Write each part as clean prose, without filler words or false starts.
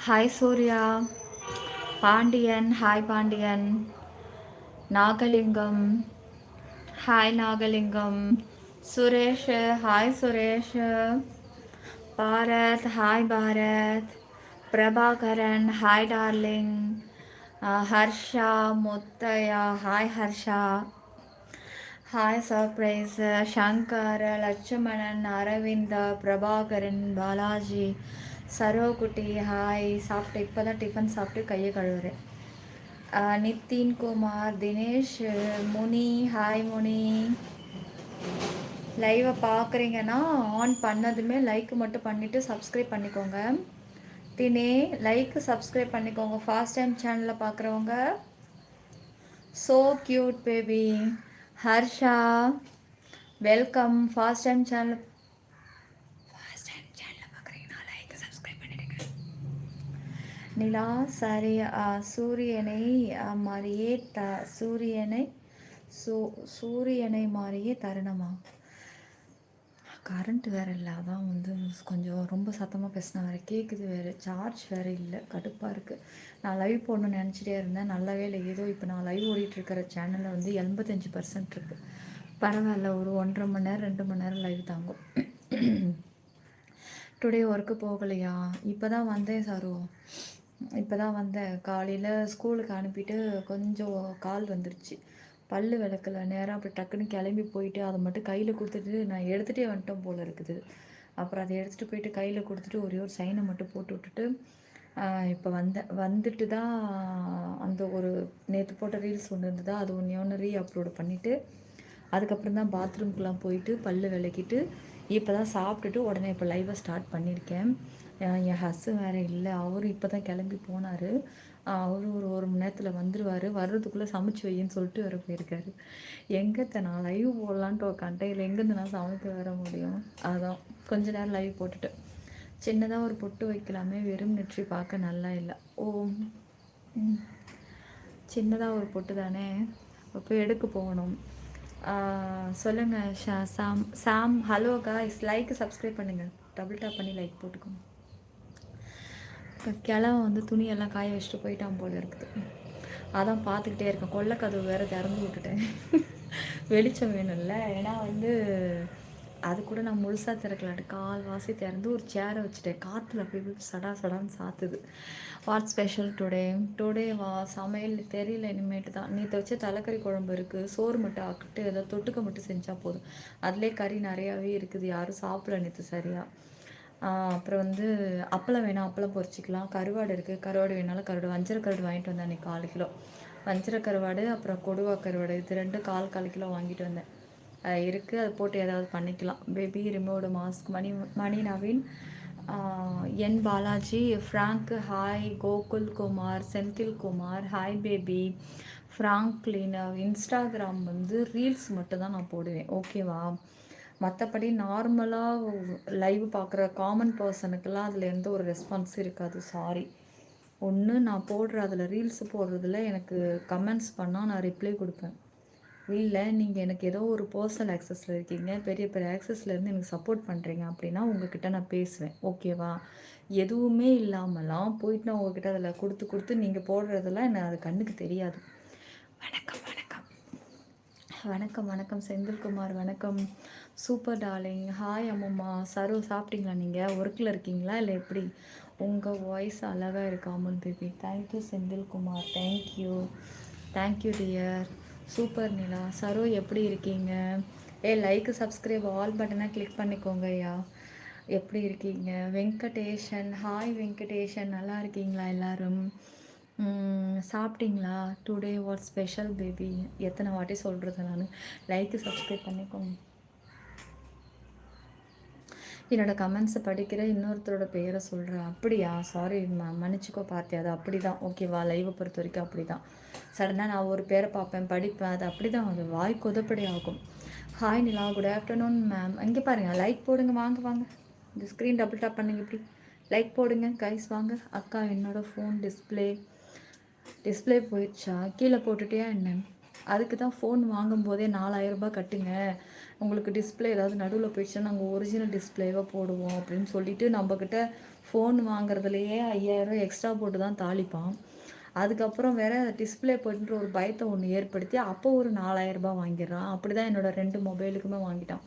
Hi Surya, Pandian, hi Pandian, Nagalingam, hi Nagalingam, Suresh, hi Suresh, Bharat, hi Bharat, Prabhakaran, hi darling, Harsha, Muttaya, hi Harsha, hi surprise, Shankar, Lakshmanan, Aravinda, Prabhakaran, Balaji, சரோகுட்டி hi சாப்பிட்டு இப்போ தான் tiffin சாப்பிட்டு கையை கழுவுறேன். Nithin Kumar, Dinesh, Muni, hi Muni. லைவை பார்க்குறீங்கன்னா on பண்ணதுமே லைக் மட்டும் பண்ணிவிட்டு சப்ஸ்கிரைப் பண்ணிக்கோங்க. தினே லைக் சப்ஸ்கிரைப் பண்ணிக்கோங்க. ஃபாஸ்ட் டைம் சேனலில் பார்க்குறவங்க. So cute baby. Harsha welcome. Fast time channel Nila சரி. சூரியனை மாறியே சூரியனை மாறியே தருணமா? கரண்ட் வேறு இல்லை, அதான் வந்து கொஞ்சம் ரொம்ப சத்தமாக பேசினா வேறு கேட்குது, வேறு சார்ஜ் வேறு இல்லை, கடுப்பாக இருக்குது. நான் லைவ் போடணும்னு நினச்சிட்டே இருந்தேன், நல்லாவே இல்லை. ஏதோ இப்போ நான் லைவ் ஓடிட்டுருக்கிற சேனலில் வந்து 85% இருக்குது. பரவாயில்ல, ஒரு 1.5 மணி நேரம் 2 மணி நேரம் லைவ் தாங்கும். டுடே ஒர்க்கு போகலையா? இப்போ தான் வந்தேன் சாரு, இப்போ தான் வந்தேன். காலையில் ஸ்கூலுக்கு அனுப்பிட்டு கொஞ்சம் கால் வந்துருச்சு, பல் விளக்கல நேரம், அப்படி டக்குன்னு கிளம்பி போயிட்டு அதை மட்டும் கையில் கொடுத்துட்டு நான் எடுத்துகிட்டே வந்துட்டோம் போல் இருக்குது. அப்புறம் அதை எடுத்துகிட்டு போயிட்டு கையில் கொடுத்துட்டு ஒரே ஒரு சைனை மட்டும் போட்டு விட்டுட்டு இப்போ வந்துட்டு தான் அந்த ஒரு நேற்று போட்ட ரீல்ஸ் ஒன்று இருந்ததா, அது ஒன்று ரீஅப்லோடு பண்ணிவிட்டு அதுக்கப்புறம் தான் பாத்ரூம்க்குலாம் போயிட்டு பல் விளக்கிட்டு இப்போ தான் சாப்பிட்டுட்டு உடனே இப்போ லைவை ஸ்டார்ட் பண்ணியிருக்கேன். என் ஹஸ்ஸு வேறு இல்லை, அவரும் இப்போ தான் கிளம்பி போனார். அவர் ஒரு மணி நேரத்தில் வந்துடுவார். வர்றதுக்குள்ளே சமைச்சு வையின்னு சொல்லிட்டு வர போயிருக்காரு. எங்கே நான் லைவ் போடலான்ட்டு உட்காந்துட்டேன், இல்லை எங்கேருந்து நான் சமைக்க வர முடியும்? அதான் கொஞ்ச நேரம் லைவ் போட்டுட்டு சின்னதாக ஒரு பொட்டு வைக்கலாமே, வெறும் நெற்றி பார்க்க நல்லா இல்லை. ஓ, சின்னதாக ஒரு பொட்டு தானே, அப்போ எடுக்க போகணும். சொல்லுங்கள் சாம். ஹலோ காய்ஸ், லைக் சப்ஸ்கிரைப் பண்ணுங்கள், டபுள் டாப் பண்ணி லைக் போட்டுக்கோங்க. இப்போ கிழவன் வந்து துணியெல்லாம் காய வச்சுட்டு போயிட்டான் போல் இருக்குது, அதான் பார்த்துக்கிட்டே இருக்கேன். கொல்லைக்கதவு வேறு திறந்து விட்டுட்டேன், வெளிச்சம் வேணும்ல. ஏன்னா வந்து அது கூட நான் முழுசாக திறக்கலாட்டு கால்வாசி திறந்து ஒரு சேரை வச்சுட்டேன், காற்றுல அப்படி சடான்னு சாத்துது. வாட் ஸ்பெஷல் டுடே சமையல் தெரியல, இனிமேட்டு தான். நேற்று வச்ச தலைக்கறி குழம்பு இருக்குது, சோறு மட்டும் ஆக்கிட்டு ஏதோ தொட்டுக்க மட்டும் செஞ்சால் போதும். அதிலே கறி நிறையாவே இருக்குது, யாரும் சாப்பிடல நேற்று சரியாக. அப்புறம் வந்து அப்பளம் வேணால் அப்பளம் பொரிச்சிக்கலாம், கருவாடு இருக்குது, கருவாடு வேணாலும் கருவாடு, வஞ்சர கருவாடு வாங்கிட்டு வந்தேன் அன்றைக்கி 4 கிலோ வஞ்சர கருவாடு, அப்புறம் கொடுவா கருவாடு, இது 2 1/4 கிலோ வாங்கிட்டு வந்தேன். இருக்குது, அதை போட்டு ஏதாவது பண்ணிக்கலாம். Baby remote mask. Mani Naveen, N Balaji, Frank hi, Gokul Kumar, Senthil Kumar hi baby. Franklin, Instagram வந்து ரீல்ஸ் மட்டும் தான் நான் போடுவேன், ஓகேவா? மற்றபடி நார்மலாக லைவ் பார்க்குற காமன் பர்சனுக்கெல்லாம் அதில் எந்த ஒரு ரெஸ்பான்ஸும் இருக்காது, சாரி. ஒன்று நான் போடுற அதில் ரீல்ஸ் போடுறதுல எனக்கு கமெண்ட்ஸ் பண்ணால் நான் ரிப்ளை கொடுப்பேன். இல்லை நீங்கள் எனக்கு ஏதோ ஒரு பர்சனல் ஆக்சஸில் இருக்கீங்க, பெரிய பெரிய ஆக்சஸ்லேருந்து எனக்கு சப்போர்ட் பண்ணுறீங்க அப்படின்னா உங்ககிட்ட நான் பேசுவேன், ஓகேவா? எதுவுமே இல்லாமலாம் போயிட்டு நான் உங்ககிட்ட அதில் கொடுத்து நீங்கள் போடுறதெல்லாம் எனக்கு அது கண்ணுக்கு தெரியாது. வணக்கம் வணக்கம் வணக்கம் வணக்கம் செந்தில்குமார், வணக்கம் சூப்பர் டார்லிங், ஹாய் அம்மா. சரு சாப்பிட்டீங்களா? நீங்கள் ஒர்க்கில் இருக்கீங்களா இல்லை எப்படி? உங்கள் வாய்ஸ் அழகாக இருக்கு அம்மன் baby. Thank you Senthilkumar, thank you dear. Super Nila. சரு எப்படி இருக்கீங்க? லைக் சப்ஸ்கிரைப் ஆல் பட்டனை கிளிக் பண்ணிக்கோங்க ஐயா. எப்படி இருக்கீங்க? வெங்கடேஷன், ஹாய் வெங்கடேஷன், நல்லா இருக்கீங்களா எல்லோரும்? சாப்பிட்டீங்களா? Today what special baby? எத்தனை வாட்டி சொல்கிறது நான், லைக்கு சப்ஸ்கிரைப் பண்ணிக்கோங்க. என்னோடய கமெண்ட்ஸை படிக்கிற இன்னொருத்தரோட பெயரை சொல்கிறேன், அப்படியா? சாரி மன்னிச்சிக்கோ பார்த்தியா, அது அப்படி தான், ஓகேவா? லைவை பொறுத்த வரைக்கும் அப்படி தான். சடனாக நான் ஒரு பேரை பார்ப்பேன், படிப்பேன், அது அப்படி தான், அது வாய் கொதப்படி ஆகும். ஹாய் நிலா, குட் ஆஃப்டர்நூன் மேம். இங்கே பாருங்கள், லைக் போடுங்க, வாங்க இந்த ஸ்க்ரீன் டபுள் டாப் பண்ணுங்க, இப்படி லைக் போடுங்க கைஸ், வாங்க. அக்கா என்னோடய ஃபோன் டிஸ்பிளே போயிடுச்சா? கீழே போட்டுட்டியா என்ன? அதுக்கு தான் ஃபோன் வாங்கும்போதே 4000 ரூபாய் கட்டுங்க, உங்களுக்கு டிஸ்பிளே ஏதாவது நடுவில் போயிடுச்சுன்னா நாங்கள் ஒரிஜினல் டிஸ்பிளேவாக போடுவோம் அப்படின்னு சொல்லிட்டு நம்மக்கிட்ட ஃபோன் வாங்குறதுலையே 5000 எக்ஸ்ட்ரா போட்டு தான் தாளிப்பான். அதுக்கப்புறம் வேற டிஸ்பிளே போய்ட்டுன்ற ஒரு பயத்தை ஒன்று ஏற்படுத்தி அப்போ ஒரு 4000 ரூபாய் வாங்கிடுறான். அப்படி தான் என்னோட 2 மொபைலுக்குமே வாங்கிட்டான்.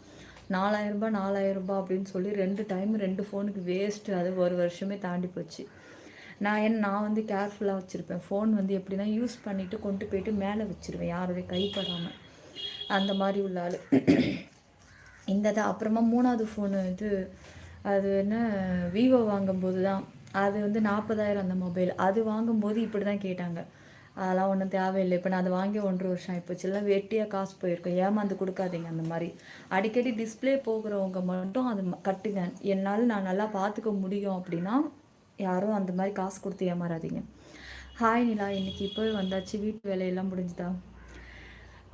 4000 ரூபாய் 4000 ரூபாய் அப்படின்னு சொல்லி 2 டைம் 2 ஃபோனுக்கு வேஸ்ட்டு. அது ஒரு வருஷமே தாண்டி போச்சு. நான் வந்து கேர்ஃபுல்லாக வச்சுருப்பேன். ஃபோன் வந்து எப்படின்னா யூஸ் பண்ணிவிட்டு கொண்டு போயிட்டு மேலே வச்சுருவேன், யாருடைய கைப்படாமல். அந்த மாதிரி உள்ள ஆள். இந்த தான் அப்புறமா 3வது ஃபோனு இது அது என்ன விவோ வாங்கும்போது தான், அது வந்து 40,000 அந்த மொபைல். அது வாங்கும்போது இப்படி தான் கேட்டாங்க. அதெல்லாம் ஒன்றும் தேவையில்லை, இப்போ நான் அதை வாங்கி 1.5 வருஷம் ஆகிப்போச்சு. எல்லாம் வெட்டியாக காசு போயிருக்கோம். ஏமாந்து கொடுக்காதீங்க அந்த மாதிரி. அடிக்கடி டிஸ்பிளே போகிறவங்க மட்டும் அது கட்டுங்க. என்னால் நான் நல்லா பார்த்துக்க முடியும் அப்படின்னா யாரும் அந்த மாதிரி காசு கொடுத்து ஏமாறாதீங்க. ஹாய் நிலா, இன்னைக்கு இப்போவே வந்தாச்சு, வீட்டு வேலையெல்லாம் முடிஞ்சுதா?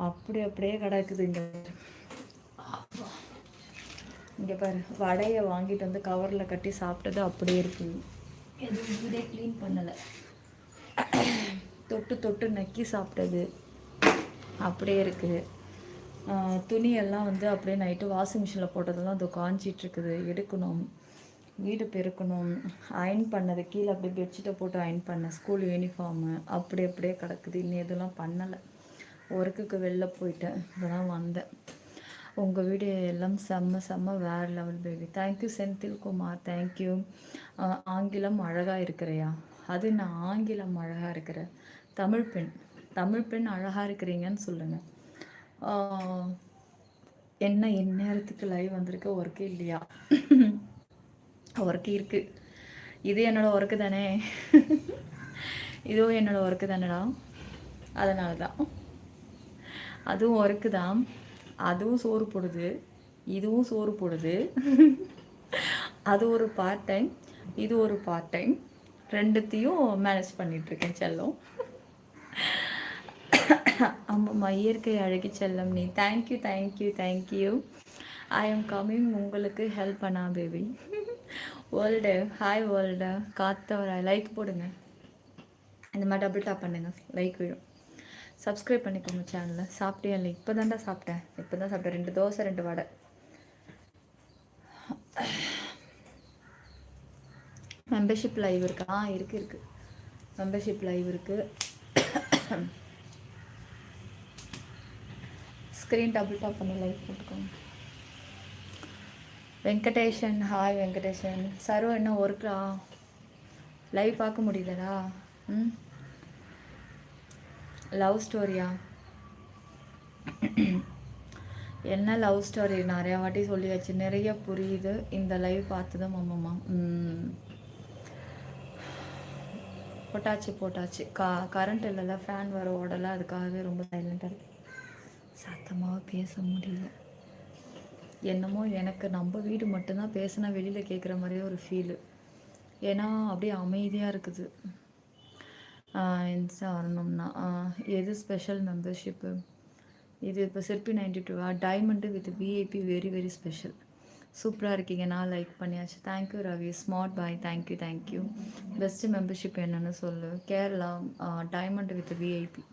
அப்படியே கிடக்குதுங்க. இங்கே பாரு, வடையை வாங்கிட்டு வந்து கவரில் கட்டி சாப்பிட்டது அப்படியே இருக்குது. எதுவும் வீடே க்ளீன் பண்ணலை. தொட்டு நக்கி சாப்பிட்டது அப்படியே இருக்குது. துணியெல்லாம் வந்து அப்படியே நைட்டு வாஷிங் மிஷினில் போட்டதெல்லாம் அது காஞ்சிட்ருக்குது. எடுக்கணும், வீடு பெருக்கணும். அயன் பண்ணது கீழே அப்படியே பெட்ஷீட்டை போட்டு அயன் பண்ணேன். ஸ்கூல் யூனிஃபார்மு அப்படியே கிடக்குது. இன்னும் எதுவும் பண்ணலை. ஒர்க்குக்கு வெளில போயிட்டேன், இப்போ தான் வந்தேன். உங்கள் வீடியோ எல்லாம் செம்ம வேறு level baby. Thank you Senthil Kumar, thank you. ஆங்கிலம் அழகாக இருக்கிறையா? அது நான் ஆங்கிலம் அழகாக இருக்கிறேன். தமிழ் பெண் அழகாக இருக்கிறீங்கன்னு சொல்லுங்கள். என்ன இந்நேரத்துக்கு லைவ் வந்திருக்க? ஒர்க்கு இல்லையா? ஒர்க்கு இருக்குது. இது என்னோடய ஒர்க்கு தானே. இதுவும் என்னோடய ஒர்க்கு தானேடா. அதனால தான். அதுவும் ஒர்க்கு தான். அதுவும் சோறு போடுது, இதுவும் சோறு போடுது. அது ஒரு பார்ட் டைம், இது ஒரு பார்ட் டைம். ரெண்டுத்தையும் மேனேஜ் பண்ணிகிட்ருக்கேன் செல்லம். ஆமாம்மா, இயற்கை அழகி செல்லம் நீ. தேங்க்யூ. ஐ எம் கம்மிங் உங்களுக்கு ஹெல்ப் பண்ணா பேபி. World hi world. காத்தவரா லைக் போடுங்க. இந்த மாதிரி டபுள் டாப் பண்ணுங்க, லைக் விழும். சப்ஸ்கிரைப் பண்ணிக்கோங்க சேனலை. சாப்பிட்டே இல்லை, இப்போ தான் சாப்பிட்டேன். 2 தோசை 2 வடை. மெம்பர்ஷிப் லைவ் இருக்கா? இருக்கு. மெம்பர்ஷிப் லைவ் இருக்குது. ஸ்க்ரீன் டபுள் டாப் பண்ணி லைக் போட்டுக்கோங்க. வெங்கடேஷன் ஹாய் வெங்கடேஷன். சரோ என்ன ஒர்க்கா? லைவ் பார்க்க முடியுதடா? லவ் ஸ்டோரியா? என்ன லவ் ஸ்டோரி? நிறையா வாட்டி சொல்லியாச்சு, நிறைய புரியுது. இந்த லைவ் பார்த்துதான் மாமாம்மா. போட்டாச்சு. கரண்ட் இல்லைல்ல, ஃபேன் வர ஓடலை, அதுக்காகவே ரொம்ப சைலண்டாக இருக்கு. சத்தமாக பேச முடியல. என்னமோ எனக்கு நம்ம வீடு மட்டும்தான் பேசினா வெளியில் கேட்குற மாதிரியே ஒரு ஃபீலு. ஏன்னா அப்படியே அமைதியாக இருக்குது. இன்ஸ்டா வரணும்னா எது ஸ்பெஷல் மெம்பர்ஷிப்பு? இது இப்போ சிற்பி 92 diamond with VIP, very special. சூப்பராக இருக்கீங்க. நான் லைக் பண்ணியாச்சு. Thank you Ravi. Smart boy, thank you. Best membership என்னென்னு சொல்லு. Kerala diamond with VIP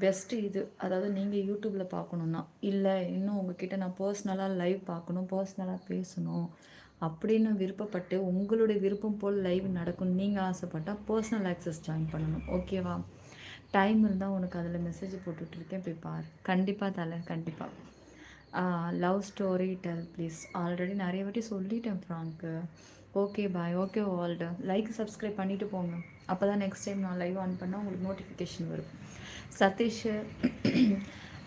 best இது. அதாவது நீங்கள் யூடியூப்பில் பார்க்கணுன்னா, இல்லை இன்னும் உங்ககிட்ட நான் பர்சனலாக லைவ் பார்க்கணும், பர்சனலாக பேசணும் அப்படின்னு விருப்பப்பட்டு உங்களுடைய விருப்பம் போல் லைவ் நடக்கும் நீங்கள் ஆசைப்பட்டால் பர்சனல் ஆக்சஸ் ஜாயின் பண்ணணும். ஓகேவா? டைம் இருந்தால் உனக்கு அதில் மெசேஜ் போட்டுட்ருக்கேன், போய் பாரு. கண்டிப்பாக. Love story tell please. Already நிறைய வாட்டி சொல்லிட்டேன் ஃப்ராங்க்கு. Okay bye. Okay world. Like subscribe பண்ணிவிட்டு போங்க. அப்போ தான் நெக்ஸ்ட் டைம் நான் லைவ் ஆன் பண்ணால் உங்களுக்கு நோட்டிஃபிகேஷன் வரும். சதீஷ்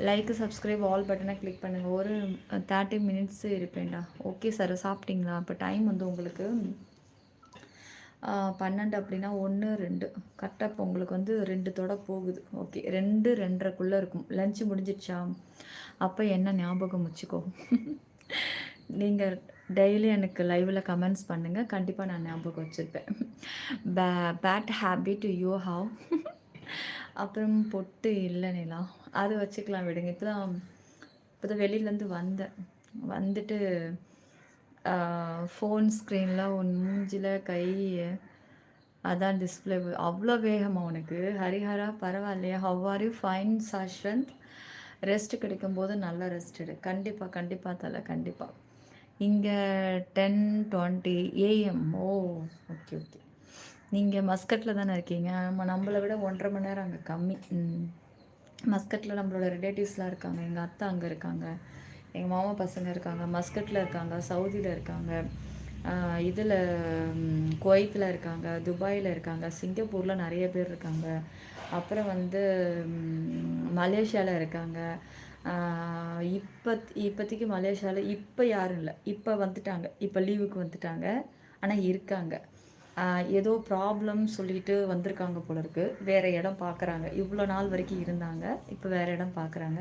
லைக் சப்ஸ்கிரைப் ஆல் பட்டனை கிளிக் பண்ணுங்கள். ஒரு 30 மினிட்ஸ் இருப்பேன்டா. Okay sir. சாப்பிட்டீங்களா? இப்போ டைம் வந்து உங்களுக்கு 12 அப்படின்னா 1 2 கரெக்டாக. இப்போ உங்களுக்கு வந்து 2 போகுது. ஓகே, 2 2:30 இருக்கும். லஞ்சு முடிஞ்சிடுச்சா? அப்போ என்ன ஞாபகம் வச்சுக்கோ. நீங்கள் டெய்லி எனக்கு லைவில் கமெண்ட்ஸ் பண்ணுங்கள், கண்டிப்பாக நான் ஞாபகம் வச்சுருப்பேன். Bad habit you have. அப்புறம் பொட்டு இல்லை நிலா, அது வச்சுக்கலாம் விடுங்க. இப்போ தான் வெளியிலேருந்து வந்துட்டு ஃபோன் ஸ்க்ரீனில் உன் மூஞ்சில் கை அதான் டிஸ்பிளே அவ்வளோ வேகமாக உனக்கு. ஹரிஹரா பரவாயில்லையா? How are you? Fine Sashwanth. Rest கிடைக்கும்போது நல்லா ரெஸ்ட் எடு. கண்டிப்பாக கண்டிப்பாக தலை, கண்டிப்பாக. இங்கே 10:20 AM. O, okay okay. நீங்கள் மஸ்கட்டில் தானே இருக்கீங்க? நம்மளை விட 1.5 மணி நேரம் அங்கே கம்மி. மஸ்கட்டில் நம்மளோட ரிலேட்டிவ்ஸ்லாம் இருக்காங்க. எங்கள் அத்தை அங்கே இருக்காங்க, எங்கள் மாமா பசங்க இருக்காங்க, மஸ்கட்டில் இருக்காங்க, சவுதியில் இருக்காங்க, இதில் குவைத்தில் இருக்காங்க, துபாயில் இருக்காங்க, சிங்கப்பூரில் நிறைய பேர் இருக்காங்க, அப்புறம் வந்து மலேசியாவில் இருக்காங்க. இப்போதைக்கு மலேசியாவில் இப்போ யாரும் இல்லை, இப்போ வந்துட்டாங்க, இப்போ லீவுக்கு வந்துட்டாங்க, ஆனால் இருக்காங்க. ஏதோ ப்ராப்ளம் சொல்லிட்டு வந்திருக்காங்க போல இருக்குது. வேறு இடம் பார்க்குறாங்க. இவ்வளோ நாள் வரைக்கும் இருந்தாங்க, இப்போ வேறு இடம் பார்க்குறாங்க.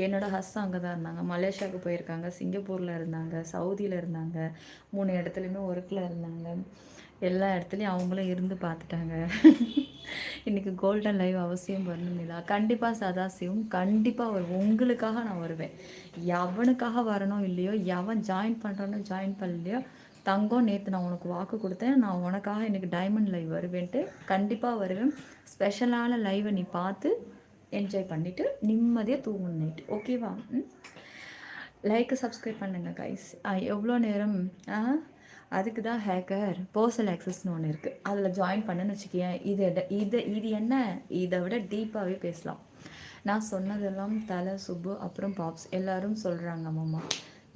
என்னோடய ஹஸ்ஸும் அங்கே தான் இருந்தாங்க. மலேசியாவுக்கு போயிருக்காங்க, சிங்கப்பூரில் இருந்தாங்க, சவுதியில் இருந்தாங்க, 3 இடத்துலையுமே ஒர்க்கில் இருந்தாங்க. எல்லா இடத்துலையும் அவங்களும் இருந்து பார்த்துட்டாங்க. இன்றைக்கி கோல்டன் லைவ் அவசியம் வரணும்னா கண்டிப்பாக சதாசிவம் கண்டிப்பாக வரும். உங்களுக்காக நான் வருவேன். எவனுக்காக வரணும் இல்லையோ, எவன் ஜாயின் பண்ணுறானோ ஜாயின் பண்ணலையோ, தங்கம் நேற்று நான் உனக்கு வாக்கு கொடுத்தேன், நான் உனக்காக இன்றைக்கி டைமண்ட் லைவ் வருவேன்ட்டு. கண்டிப்பாக வருவேன். ஸ்பெஷலான லைவை நீ பார்த்து என்ஜாய் பண்ணிவிட்டு நிம்மதியாக தூங்கணும் நைட்டு. ஓகேவா? லைக்கு சப்ஸ்கிரைப் பண்ணுங்கள் கைஸ். எவ்வளோ நேரம்? அதுக்கு தான் ஹேக்கர் பர்சனல் ஆக்சஸ்னு ஒன்று இருக்குது, அதில் ஜாயின் பண்ணுன்னு வச்சுக்கேன். இது என்ன, இதை விட டீப்பாகவே பேசலாம். நான் சொன்னதெல்லாம் தலை, சுப்பு, அப்புறம் பாப்ஸ் எல்லாரும் சொல்கிறாங்க. மாமா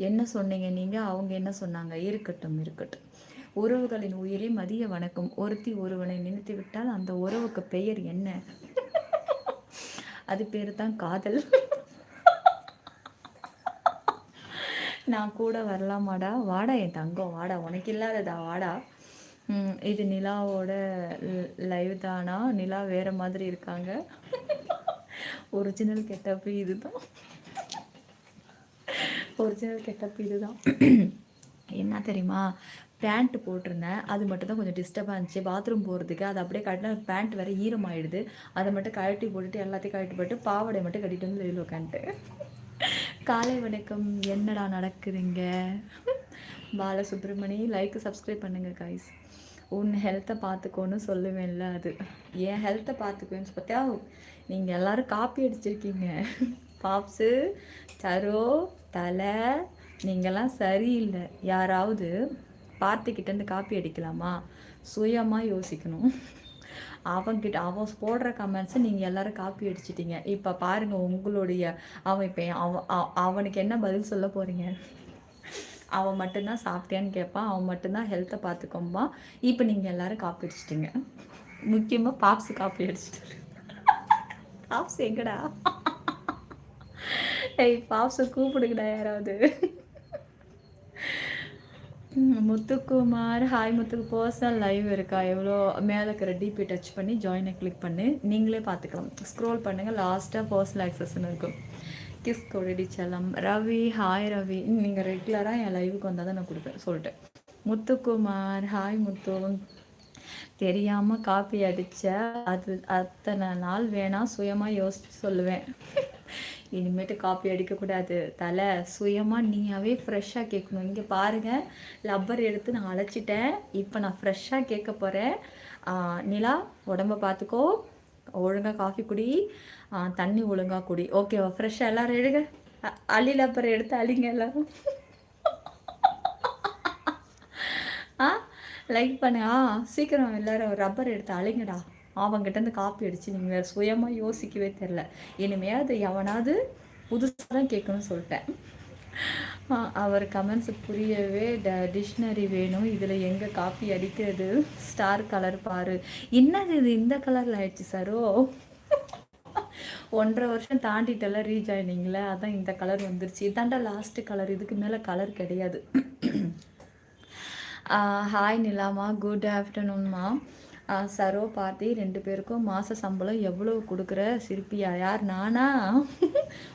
என்ன சொன்னீங்க நீங்கள்? அவங்க என்ன சொன்னாங்க? இருக்கட்டும் இருக்கட்டும். உறவுகளின் உயிரே மதிய வணக்கம். ஒருத்தி ஒருவனை நினைத்து விட்டால் அந்த உறவுக்கு பெயர் என்ன? அது பேர் தான் காதல். நான் கூட வரலாமாடா? வாடா என் தங்கம், வாடா, உனக்கு இல்லாததா, வாடா. இது நிலாவோட லைவ் தானா? நிலா வேறு மாதிரி இருக்காங்க. ஒரிஜினல் கெட்டப் இதுதான், ஒரிஜினல் கெட்டப் இதுதான். என்ன தெரியுமா, பேண்ட்டு போட்டிருந்தேன், அது மட்டும் தான் கொஞ்சம் டிஸ்டர்பாக இருந்துச்சு பாத்ரூம் போகிறதுக்கு. அது அப்படியே கட்டினா பேண்ட் வேறு ஈரமாயிடுது. அதை மட்டும் கழட்டி போட்டுட்டு எல்லாத்தையும் கழட்டி போட்டு பாவாடை மட்டும் கட்டிட்டு வந்து வெளியில் உட்காந்துட்டு. காலை வணக்கம். என்னடா நடக்குதுங்க? பாலசுப்ரமணி லைக்கு சப்ஸ்கிரைப் பண்ணுங்கள் காய்ஸ். உன் ஹெல்த்தை பார்த்துக்கோன்னு சொல்லுவேன்ல, அது என் ஹெல்த்தை பார்த்துக்குவேன்னு பார்த்தியா? நீங்கள் எல்லோரும் காப்பி அடிச்சிருக்கீங்க. பாப்ஸு, சரோ, தலை, நீங்கள்லாம் சரியில்லை. யாராவது பார்த்துக்கிட்டேருந்து காப்பி அடிக்கலாமா? சுயமாக யோசிக்கணும். அவன்கிட்ட அவன் போடுற கமெண்ட்ஸை நீங்கள் எல்லோரும் காப்பி அடிச்சிட்டிங்க. இப்போ பாருங்கள் உங்களுடைய அவன் இப்போ அவனுக்கு என்ன பதில் சொல்ல போகிறீங்க? அவன் மட்டும்தான் சாப்பிட்டியான்னு கேட்பான், அவன் மட்டும்தான் ஹெல்த்தை பார்த்துக்கோம்பான். இப்போ நீங்கள் எல்லோரும் காப்பி அடிச்சிட்டிங்க. முக்கியமாக பாப்ஸு காப்பி அடிச்சிட்டு. பாப்ஸ் எங்கடா? ஏய் பாப்ஸை கூப்பிடுங்கடா யாராவது. முத்துக்குமார் ஹாய். முத்துக்கு பர்சனல் லைவ் இருக்கா? எவ்வளோ மேலே இருக்கிற டிபி டச் பண்ணி ஜாயினை கிளிக் பண்ணி நீங்களே பார்த்துக்கலாம். ஸ்க்ரோல் பண்ணுங்கள், லாஸ்ட்டாக பர்சனல் ஆக்சஸ்ன்னு இருக்கும். கிஸ் கொடடி செல்லம். ரவி ஹாய். ரவி நீங்கள் ரெகுலராக என் லைவுக்கு வந்தால் தான் நான் கொடுப்பேன் சொல்லிட்டேன். முத்துக்குமார் ஹாய். முத்து தெரியாமல் காப்பி அடித்த அது அத்தனை நாள் வேணாம், சுயமாக யோசித்து சொல்லுவேன். இனிமேட்டு காப்பி அடிக்கக்கூடாது தலை, சுயமாக நீயாவே ஃப்ரெஷ்ஷாக கேட்கணும். இங்கே பாருங்கள், லப்பர் எடுத்து நான் அழைச்சிட்டேன். இப்போ நான் ஃப்ரெஷ்ஷாக கேட்க போகிறேன். நிலா உடம்ப பார்த்துக்கோ, ஒழுங்காக காஃபி குடி, தண்ணி ஒழுங்காக குடி. ஓகேவா? ஃப்ரெஷ்ஷாக எல்லோரும் எடுங்க, அள்ளி லப்பர் எடுத்து அழிங்க எல்லோரும். லைக் பண்ணு. சீக்கிரம் எல்லோரும் ரப்பர் எடுத்து அழிங்கடா. அவங்ககிட்டேருந்து காப்பி அடித்து நீங்கள் வேறு சுயமாக யோசிக்கவே தெரில. இனிமையாவது எவனாவது புதுசாக தான் கேட்கணும்னு சொல்லிட்டேன். அவர் கமெண்ட்ஸ் புரியவே டிக்ஷனரி வேணும், இதில் எங்கே காப்பி அடிக்கிறது? ஸ்டார் கலர் பாரு. என்னது இது இந்த கலரில் ஆயிடுச்சு சாரோ? 1.5 வருஷம் தாண்டிட்டெல்லாம் ரீஜாயினிங்கில், அதான் இந்த கலர் வந்துருச்சு. இதாண்டா லாஸ்ட்டு கலர், இதுக்கு மேலே கலர் கிடையாது. ஹாய் நிலாமா, குட் ஆஃப்டர்நூன்மா. சரோ பார்த்தி 2 பேருக்கும் மாத சம்பளம் எவ்வளோ கொடுக்குற சிரிப்பியா? யார் நானா?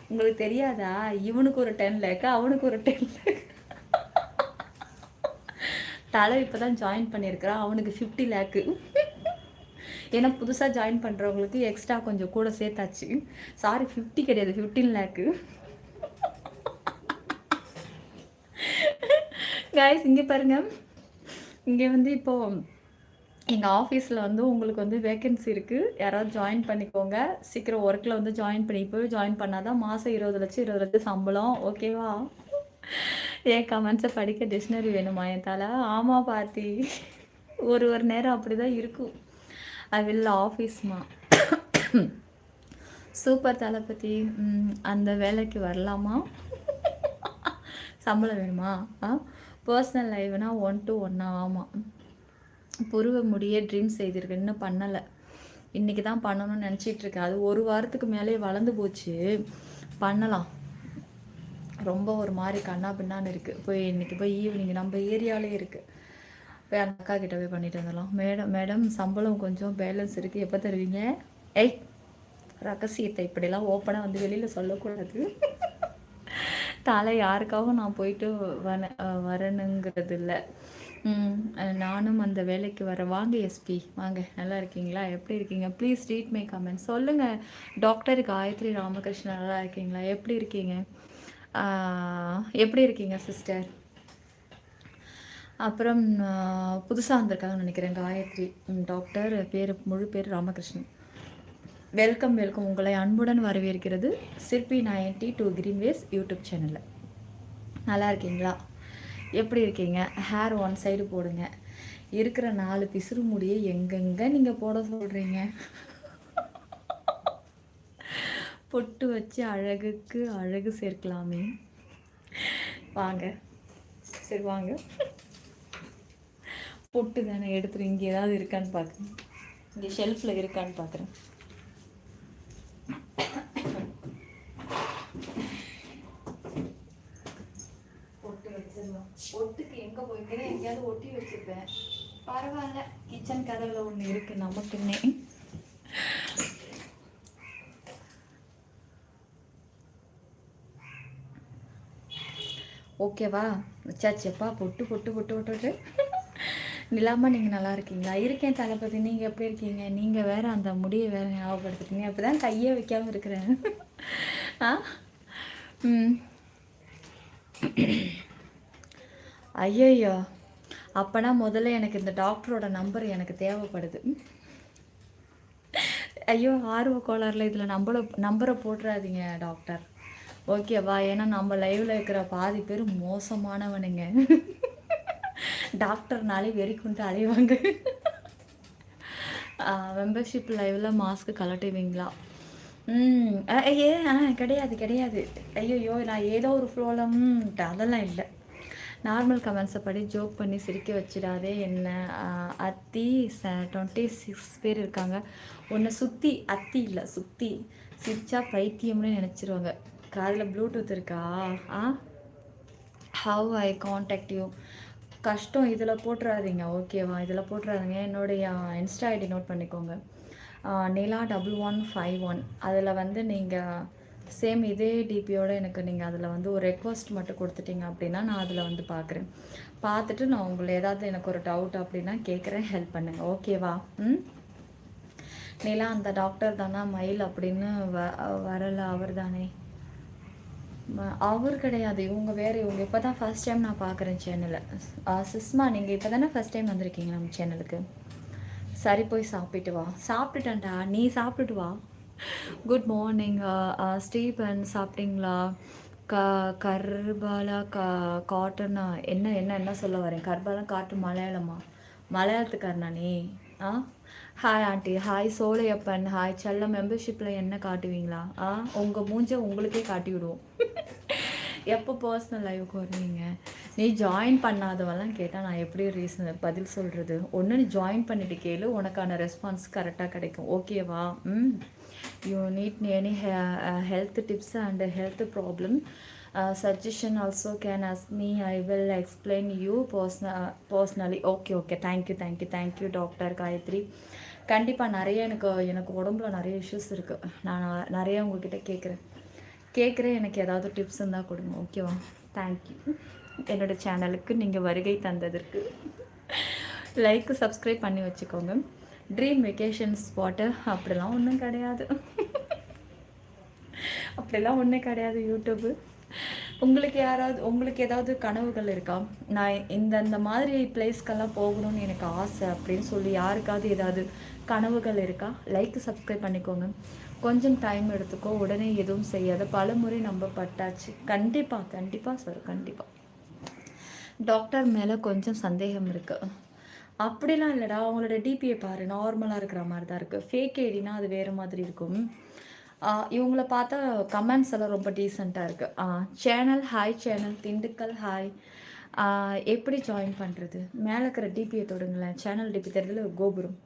உங்களுக்கு தெரியாதா? இவனுக்கு ஒரு 10 லேக், அவனுக்கு ஒரு 10 லேக். தலை இப்போ தான் ஜாயின் பண்ணியிருக்கிறான், அவனுக்கு 50 லேக்கு. ஏன்னா புதுசாக ஜாயின் பண்ணுறவங்களுக்கு எக்ஸ்ட்ரா கொஞ்சம் கூட சேர்த்தாச்சு. சாரி 50 கிடையாது, 15 லேக்கு. கைஸ் இங்கே பாருங்கள், இங்கே வந்து இப்போது எங்கள் ஆஃபீஸில் வந்து உங்களுக்கு வந்து வேக்கன்சி இருக்குது, யாராவது ஜாயின் பண்ணிக்கோங்க. சீக்கிரம் ஒர்க்கில் வந்து ஜாயின் பண்ணி இப்போவே ஜாயின் பண்ணால் தான் மாதம் 20 லட்சம் 20 லட்சம் சம்பளம். ஓகேவா? என் கமெண்ட்ஸை படிக்க டிக்ஷனரி வேணுமா என் தலை? ஆமாம் பாத்தி, ஒரு நேரம் அப்படி தான் இருக்கும். ஐ வில் ஆஃபீஸ்மா. சூப்பர் தளபதி. அந்த வேலைக்கு வரலாமா? சம்பளம் வேணுமா? பர்சனல் லைவ்னா 1 to 1. ஆமாம், புருவ முடிய ட்ரீம் செய்திருக்கு, இன்னும் பண்ணலை. இன்றைக்கி தான் பண்ணணும்னு நினச்சிட்ருக்கேன். அது ஒரு வாரத்துக்கு மேலே வளர்ந்து போச்சு. பண்ணலாம். ரொம்ப ஒரு மாதிரி கண்ணா பின்னான்னு இருக்குது. போய் இன்றைக்கி போய் ஈவினிங் நம்ம ஏரியாவிலே இருக்குது, போய் அந்த அக்கா கிட்ட போய் பண்ணிட்டு வந்துடலாம். மேடம் சம்பளம் கொஞ்சம் பேலன்ஸ் இருக்குது, எப்போ தருவீங்க? ஏய், ரகசியத்தை இப்படிலாம் ஓப்பனாக வந்து வெளியில் சொல்லக்கூடாது. தலை யாருக்காகவும் நான் போயிட்டு வரணுங்கிறது இல்லை. நானும் அந்த வேலைக்கு வர. வாங்க எஸ்பி, வாங்க. நல்லா இருக்கீங்களா? எப்படி இருக்கீங்க? Please read my comment. சொல்லுங்கள். டாக்டர் காயத்ரி ராமகிருஷ்ணன் நல்லா இருக்கீங்களா? எப்படி இருக்கீங்க? எப்படி இருக்கீங்க சிஸ்டர்? அப்புறம் புதுசாக வந்திருக்காங்கன்னு நினைக்கிறேன் காயத்ரி. டாக்டர் முழு பேர் ராமகிருஷ்ணன். வெல்கம். உங்களை அன்புடன் வரவேற்கிறது சிற்பி 92 கிரீன்வேஸ் யூடியூப் சேனலில். நல்லா இருக்கீங்களா? எப்படி இருக்கீங்க? ஹேர் ஒன் சைடு போடுங்க. இருக்கிற 4 பிசுறு முடியை எங்கெங்கே நீங்கள் போட சொல்கிறீங்க? பொட்டு வச்சு அழகுக்கு அழகு சேர்க்கலாமே. வாங்க, சரி வாங்க. பொட்டு தானே எடுத்துரு. இங்கே ஏதாவது இருக்கான்னு பார்க்குறேன், இங்கே ஷெல்ஃபில் இருக்கான்னு பார்க்குறேன். ஒட்டுக்கு எங்கே போய்க்கிறேன், எங்கேயாவது ஒட்டி வச்சுருப்பேன். பரவாயில்ல, கிச்சன் கதவுல ஒன்று இருக்குது நமக்குன்னே. ஓகேவா? வச்சாச்சப்பா. பொட்டு நிலாமா, நீங்கள் நல்லா இருக்கீங்களா? இருக்கேன் தளபதி. நீங்கள் எப்படி இருக்கீங்க? நீங்கள் வேறு அந்த முடியை வேறு ஞாபகப்படுத்துறீங்க. அப்போ தான் கையே வைக்காமல் இருக்கிறேன். ஐயோ, அப்போனா முதல்ல எனக்கு இந்த டாக்டரோட நம்பர் எனக்கு தேவைப்படுது. ஐயோ, ஆர்வ கோளாறில் இதில் நம்பரை போட்டுறாதீங்க டாக்டர், ஓகேவா? ஏன்னா நம்ம லைவில் இருக்கிற பாதி பேர் மோசமானவனுங்க. டாக்டர்னாலே வெறி கொண்டு அலைவாங்க. மெம்பர்ஷிப் லைவில் மாஸ்க்கு கலட்டுவீங்களா? கிடையாது. ஐயோ, நான் ஏதோ ஒரு ஃப்ளோவில் அதெல்லாம் இல்லை. நார்மல் கமெண்ட்ஸை படி ஜோக் பண்ணி சிரிக்க வச்சிடாதே என்ன. அத்தி 26 பேர் இருக்காங்க. ஒன்று சுற்றி அத்தி இல்லை சுற்றி சிரிச்சா பைத்தியம்னு நினச்சிருவாங்க. காதில் ப்ளூடூத் இருக்கா? How I contact you? கஷ்டம், இதில் போட்டுறாதீங்க, ஓகேவா? இதில் போட்டுறாதீங்க. என்னுடைய இன்ஸ்டா ஐடி நோட் பண்ணிக்கோங்க, நிலா 1151. அதில் வந்து நீங்கள் சேம் இதே டிபியோட எனக்கு நீங்கள் அதில் வந்து ஒரு ரெக்வஸ்ட் மட்டும் கொடுத்துட்டீங்க அப்படின்னா நான் அதில் வந்து பார்க்குறேன். பார்த்துட்டு நான் உங்களை ஏதாவது எனக்கு ஒரு டவுட் அப்படின்னா கேட்குறேன், ஹெல்ப் பண்ணுங்கள், ஓகேவா? நிலா அந்த டாக்டர் தானே மயில் அப்படின்னு வரலை? அவர் தானே? அவர் கிடையாது, இவங்க வேறு. இவங்க இப்போ தான் ஃபஸ்ட் டைம் நான் பார்க்குறேன் சேனலில். சிஸ்மா, நீங்கள் இப்போ தானே ஃபஸ்ட் டைம் வந்திருக்கீங்க நம்ம சேனலுக்கு. சரி, போய் சாப்பிட்டு வா. சாப்பிட்டுட்டேன்டா, நீ சாப்பிட்டுட்டு வா. குட் மார்னிங் ஸ்டீபன், சாப்பிட்டீங்களா? கர்பாலா காட்டன் என்ன சொல்ல வரேன்? கர்பாலா காட்டன் மலையாளத்துக்காரனா நீ? Hi aunty, hi Cholaiyappan, hi செல்ல. மெம்பர்ஷிப்பில் என்ன காட்டுவீங்களா? உங்கள் மூஞ்சை உங்களுக்கே காட்டி விடுவோம். எப்போ பர்சனல் லைவுக்கு வருவீங்க? நீ ஜாயின் பண்ணாதவெல்லாம் கேட்டால் நான் எப்படி பதில் சொல்கிறது? ஒன்று நீ ஜாயின் பண்ணிட்டு கேளு, உனக்கான ரெஸ்பான்ஸ் கரெக்டாக கிடைக்கும், ஓகேவா? You need any health tips and health problem suggestion also can ask me, I will explain you personally. Okay, thank you doctor Gayathri. கண்டிப்பாக நிறைய எனக்கு உடம்புல நிறைய இஷ்யூஸ் இருக்குது. நான் நிறைய உங்ககிட்ட கேட்குறேன், எனக்கு ஏதாவது டிப்ஸ் இருந்தால் கொடுங்க, ஓகேவா? தேங்க்யூ. என்னோடய சேனலுக்கு நீங்கள் வருகை தந்ததற்கு. லைக் சப்ஸ்கிரைப் பண்ணி வச்சுக்கோங்க. ட்ரீம் வெக்கேஷன் ஸ்பாட்டு அப்படிலாம் ஒன்றும் கிடையாது. யூடியூப்பு. உங்களுக்கு ஏதாவது கனவுகள் இருக்கா? நான் இந்த மாதிரி பிளேஸ்க்கெல்லாம் போகணும்னு எனக்கு ஆசை அப்படின்னு சொல்லி யாருக்காவது ஏதாவது கனவுகள் இருக்கா? லைக் சப்ஸ்கிரைப் பண்ணிக்கோங்க. கொஞ்சம் டைம் எடுத்துக்கோ, உடனே எதுவும் செய்யாத. பலமுறை நம்ம பட்டாச்சு. கண்டிப்பாக சார், கண்டிப்பாக. டாக்டர் மேலே கொஞ்சம் சந்தேகம் இருக்குது. அப்படிலாம் இல்லைடா, அவங்களோட டிபியை பாரு, நார்மலாக இருக்கிற மாதிரி தான் இருக்குது. ஃபேக் ஐடினா அது வேறு மாதிரி இருக்கும். இவங்கள பார்த்தா கமெண்ட்ஸ் எல்லாம் ரொம்ப டீசெண்டாக இருக்குது. Channel hi, channel Dindigul hi. எப்படி ஜாயின் பண்ணுறது? மேலே இருக்கிற டிபியை தொடுங்களேன். சேனல் டிபி தெரியுதுல, கோபுரம்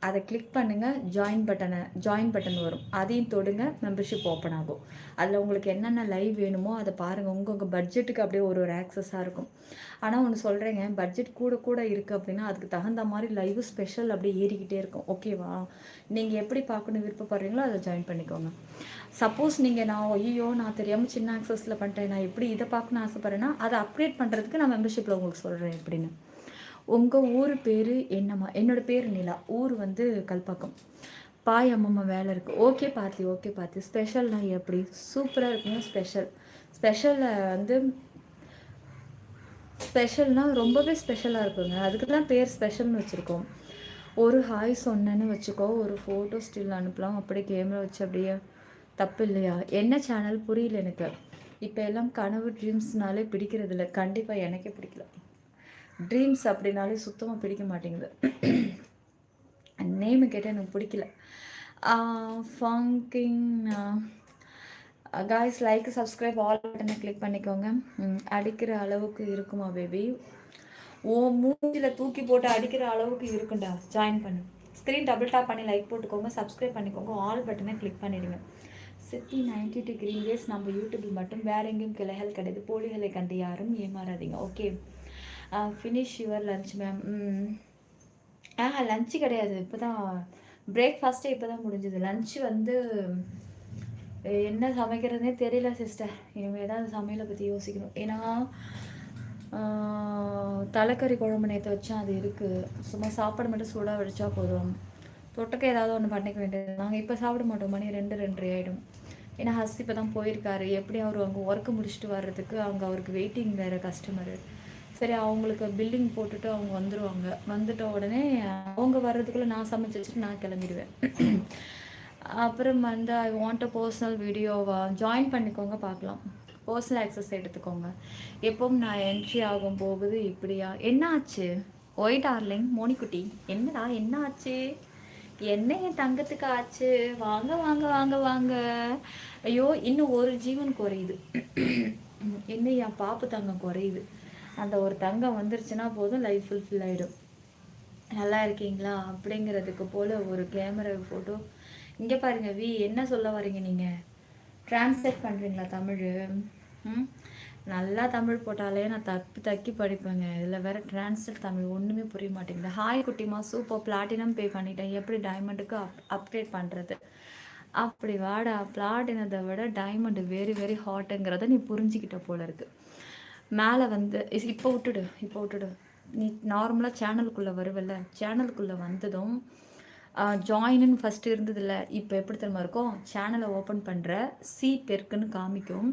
அதை கிளிக் பண்ணுங்கள். ஜாயின் பட்டன் வரும், அதையும் தொடுங்க. மெம்பர்ஷிப் ஓப்பன் ஆகும். அதில் உங்களுக்கு என்னென்ன லைவ் வேணுமோ அதை பாருங்கள். உங்கள் பட்ஜெட்டுக்கு அப்படியே ஒரு ஆக்சஸாக இருக்கும். ஆனால் ஒன்று சொல்கிறேங்க, பட்ஜெட் கூட இருக்குது அப்படின்னா அதுக்கு தகுந்த மாதிரி லைவ் ஸ்பெஷல் அப்படியே ஏறிக்கிட்டே இருக்கும். ஓகேவா? நீங்கள் எப்படி பார்க்கணும் விருப்பப்படுறீங்களோ அதை ஜாயின் பண்ணிக்கோங்க. சப்போஸ் நீங்கள் நான் தெரியாமல் சின்ன ஆக்சஸில் பண்ணிட்டேன், நான் எப்படி இதை பார்க்கணுன்னு ஆசைப்பட்றேன்னா அதை அப்டேட் பண்ணுறதுக்கு நான் மெம்பர்ஷிப்பில் உங்களுக்கு சொல்கிறேன் எப்படின்னு. உங்கள் ஊர் பேர் என்னம்மா? என்னோடய பேர் நிலா. ஊர் வந்து கல்பாக்கம். பாய் அம்மம்மா வேலை இருக்குது. ஓகே பார்த்தி. ஸ்பெஷல்னால் எப்படி? சூப்பராக இருக்குங்க. ஸ்பெஷல்னால் ரொம்பவே ஸ்பெஷலாக இருக்குங்க. அதுக்கு தான் பேர் ஸ்பெஷல்னு வச்சுருக்கோம். ஒரு ஹாய் சொன்னேன்னு வச்சுக்கோ, ஒரு ஃபோட்டோ ஸ்டில் அனுப்பலாம். அப்படியே கேமரா வச்சு அப்படியே தப்பு இல்லையா? என்ன சேனல் புரியல எனக்கு. இப்போ எல்லாம் கனவு ட்ரீம்ஸ்னாலே பிடிக்கிறதில்ல. கண்டிப்பாக எனக்கே பிடிக்கல. ட்ரீம்ஸ் அப்படின்னாலே சுத்தமாக பிடிக்க மாட்டேங்குது. நேமு கேட்டால் எனக்கு பிடிக்கல. ஃபங்கிங் காய்ஸ், லைக் சப்ஸ்கிரைப் ஆல் பட்டனை கிளிக் பண்ணிக்கோங்க. அடிக்கிற அளவுக்கு இருக்குமா பேபி? மூஞ்சில் தூக்கி போட்டு அடிக்கிற அளவுக்கு இருக்குண்டா. ஜாயின் பண்ணு. ஸ்க்ரீன் டபுள் டாப் பண்ணி லைக் போட்டுக்கோங்க, சப்ஸ்கிரைப் பண்ணிக்கோங்க, ஆல் பட்டனை கிளிக் பண்ணிவிடுங்க. சிட்டி 92 கிரீன் டேஸ் நம்ம யூடியூப்பில் மட்டும், வேற எங்கேயும் கிளைகள் கிடையாது. போலிகளை கண்டு யாரும் ஏமாறாதீங்க. Okay, finish your lunch ma'am. Lunch கிடையாது, இப்போ தான் பிரேக்ஃபாஸ்ட்டே இப்போ தான் முடிஞ்சது. லஞ்சு வந்து என்ன சமைக்கிறதுனே தெரியல சிஸ்டர். இனிமேல் தான் சமையலை பற்றி யோசிக்கணும். ஏன்னா தலைக்கறி குழம்பு நேற்று வச்சா அது இருக்குது. சும்மா சாப்பாடு மட்டும் சூடாக வடிச்சா போதும். தொட்டுக்க ஏதாவது ஒன்று பண்ணிக்க வேண்டியது. நாங்கள் இப்போ சாப்பிட மாட்டோம், மணி 2 ஆகிடும். ஏன்னா ஹஸ் இப்போ தான் போயிருக்காரு. எப்படி அவர் அங்கே ஒர்க்கு முடிச்சுட்டு வர்றதுக்கு அங்கே அவருக்கு வெயிட்டிங் வேறு கஸ்டமரு. சரி, அவங்களுக்கு பில்லிங் போட்டுட்டு அவங்க வந்துடுவாங்க. வந்துட்ட உடனே அவங்க வர்றதுக்குள்ளே நான் சமைச்சு வச்சுட்டு நான் கிளம்பிடுவேன். அப்புறம் வந்து ஐ வாண்ட் அ பர்சனல் வீடியோவா? ஜாயின் பண்ணிக்கோங்க, பார்க்கலாம். பர்சனல் ஆக்சஸ் எடுத்துக்கோங்க. எப்பவும் நான் என்ட்ரி ஆகும் போகுது இப்படியா? என்ன ஆச்சு? ஒய் டார்லிங் மோனிக்குட்டி, என்னடா என்ன ஆச்சு? என்ன என் தங்கத்துக்கு ஆச்சு? வாங்க வாங்க வாங்க வாங்க. ஐயோ, இன்னும் ஒரு ஜீவன் குறையுது. இன்னும் என் பாப்பு தங்கம் குறையுது. அந்த ஒரு தங்கம் வந்துருச்சுன்னா போதும், லைஃப் ஃபுல்ஃபில் ஆகிடும். நல்லா இருக்கீங்களா அப்படிங்கிறதுக்கு போல் ஒரு கேமரா ஃபோட்டோ. இங்கே பாருங்கள் என்ன சொல்ல வரீங்க நீங்கள்? ட்ரான்ஸ்லேட் பண்ணுறீங்களா தமிழ்? நல்லா தமிழ் போட்டாலே நான் தக்கி படிப்பேங்க. இதில் வேறு ட்ரான்ஸ்லேட் தமிழ் ஒன்றுமே புரிய மாட்டேங்குது. ஹாய் குட்டிமா, சூப்பர், பிளாட்டினம் பே பண்ணிட்டேன். எப்படி டைமண்டுக்கு அப்டேட் பண்ணுறது? அப்படி வாடா, பிளாட்டினத்தை விட டைமண்டு வெரி வெரி ஹாட்டுங்கிறத நீ புரிஞ்சிக்கிட்ட போல இருக்குது. மேலே வந்து இப்போ விட்டுடு. நீ நார்மலாக சேனலுக்குள்ளே வருவல்ல, சேனலுக்குள்ளே வந்ததும் ஜாயின்னு ஃபஸ்ட்டு இருந்ததில்ல, இப்போ எப்படி தெரியுமா இருக்கும்? சேனலை ஓப்பன் பண்ணுற சி பெருக்குன்னு காமிக்கும்.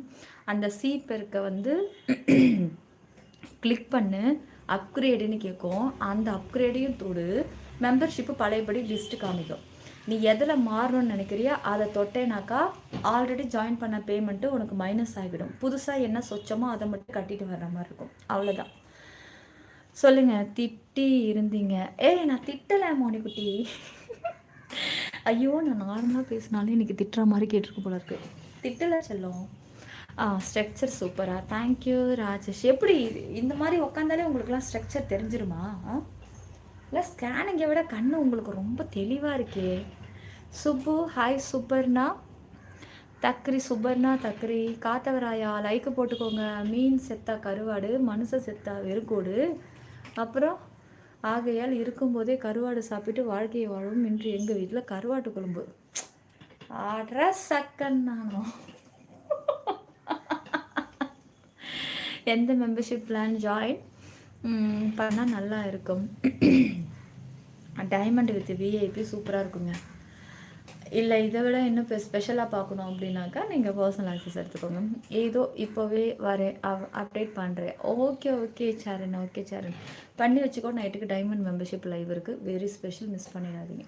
அந்த சி பெருக்கை வந்து கிளிக் பண்ணு, அப்கிரேடுன்னு கேட்கும். அந்த அப்கிரேடையும் தொடு, மெம்பர்ஷிப்பு பழையபடி லிஸ்ட்டு காமிக்கும். நீ எதில் மாறணும்னு நினைக்கிறியோ அதை தொட்டேனாக்கா ஆல்ரெடி ஜாயின் பண்ண பேமெண்ட்டு உனக்கு மைனஸ் ஆகிடும். புதுசாக என்ன சொச்சமோ அதை மட்டும் கட்டிட்டு வர்ற மாதிரி இருக்கும். அவ்வளோதான். சொல்லுங்கள், திட்டி இருந்தீங்க? நான் திட்டலை மோனிக்குட்டி. ஐயோ, நான் நார்மலாக பேசினாலும் இன்றைக்கி திட்டுற மாதிரி கேட்டிருக்கு போல இருக்கு. திட்டலை செல்லும். ஸ்ட்ரக்சர் சூப்பராக, தேங்க்யூ ராஜேஷ். எப்படி இந்த மாதிரி உக்காந்தாலே உங்களுக்குலாம் ஸ்ட்ரக்சர் தெரிஞ்சிருமா? இல்லை, ஸ்கேனிங்கை விட கண்ணு உங்களுக்கு ரொம்ப தெளிவாக இருக்கே. சுப்பு ஹாய். சுப்பர்ணா தக்ரி காத்தவராயா, லைக்கு போட்டுக்கோங்க. மீன் செத்தா கருவாடு, மனுஷ செத்தா வெறுக்கோடு. அப்புறம் ஆகையால் இருக்கும்போதே கருவாடு சாப்பிட்டு வாழ்க்கையை வாழும். இன்று எங்கள் வீட்டில் கருவாட்டு குழம்பு. அட்ரஸ் சக்கன் நானும். எந்த மெம்பர்ஷிப் பிளான் ஜாயின் பண்ணால் நல்லா இருக்கும்? டைமண்ட் வித் விஐபி சூப்பராக இருக்குங்க. இல்லை இதை விட இன்னும் இப்போ ஸ்பெஷலாக பார்க்கணும் அப்படின்னாக்கா நீங்கள் பர்சனல் ஆக்சஸ் எடுத்துக்கோங்க. ஏதோ இப்போவே வரேன் அப்டேட் பண்ணுறேன். ஓகே சரண், ஓகே சரண், பண்ணி வச்சுக்கோ. நைட்டுக்கு டைமண்ட் மெம்பர்ஷிப் லைவ் இருக்குது, வெரி ஸ்பெஷல், மிஸ் பண்ணிடாதீங்க.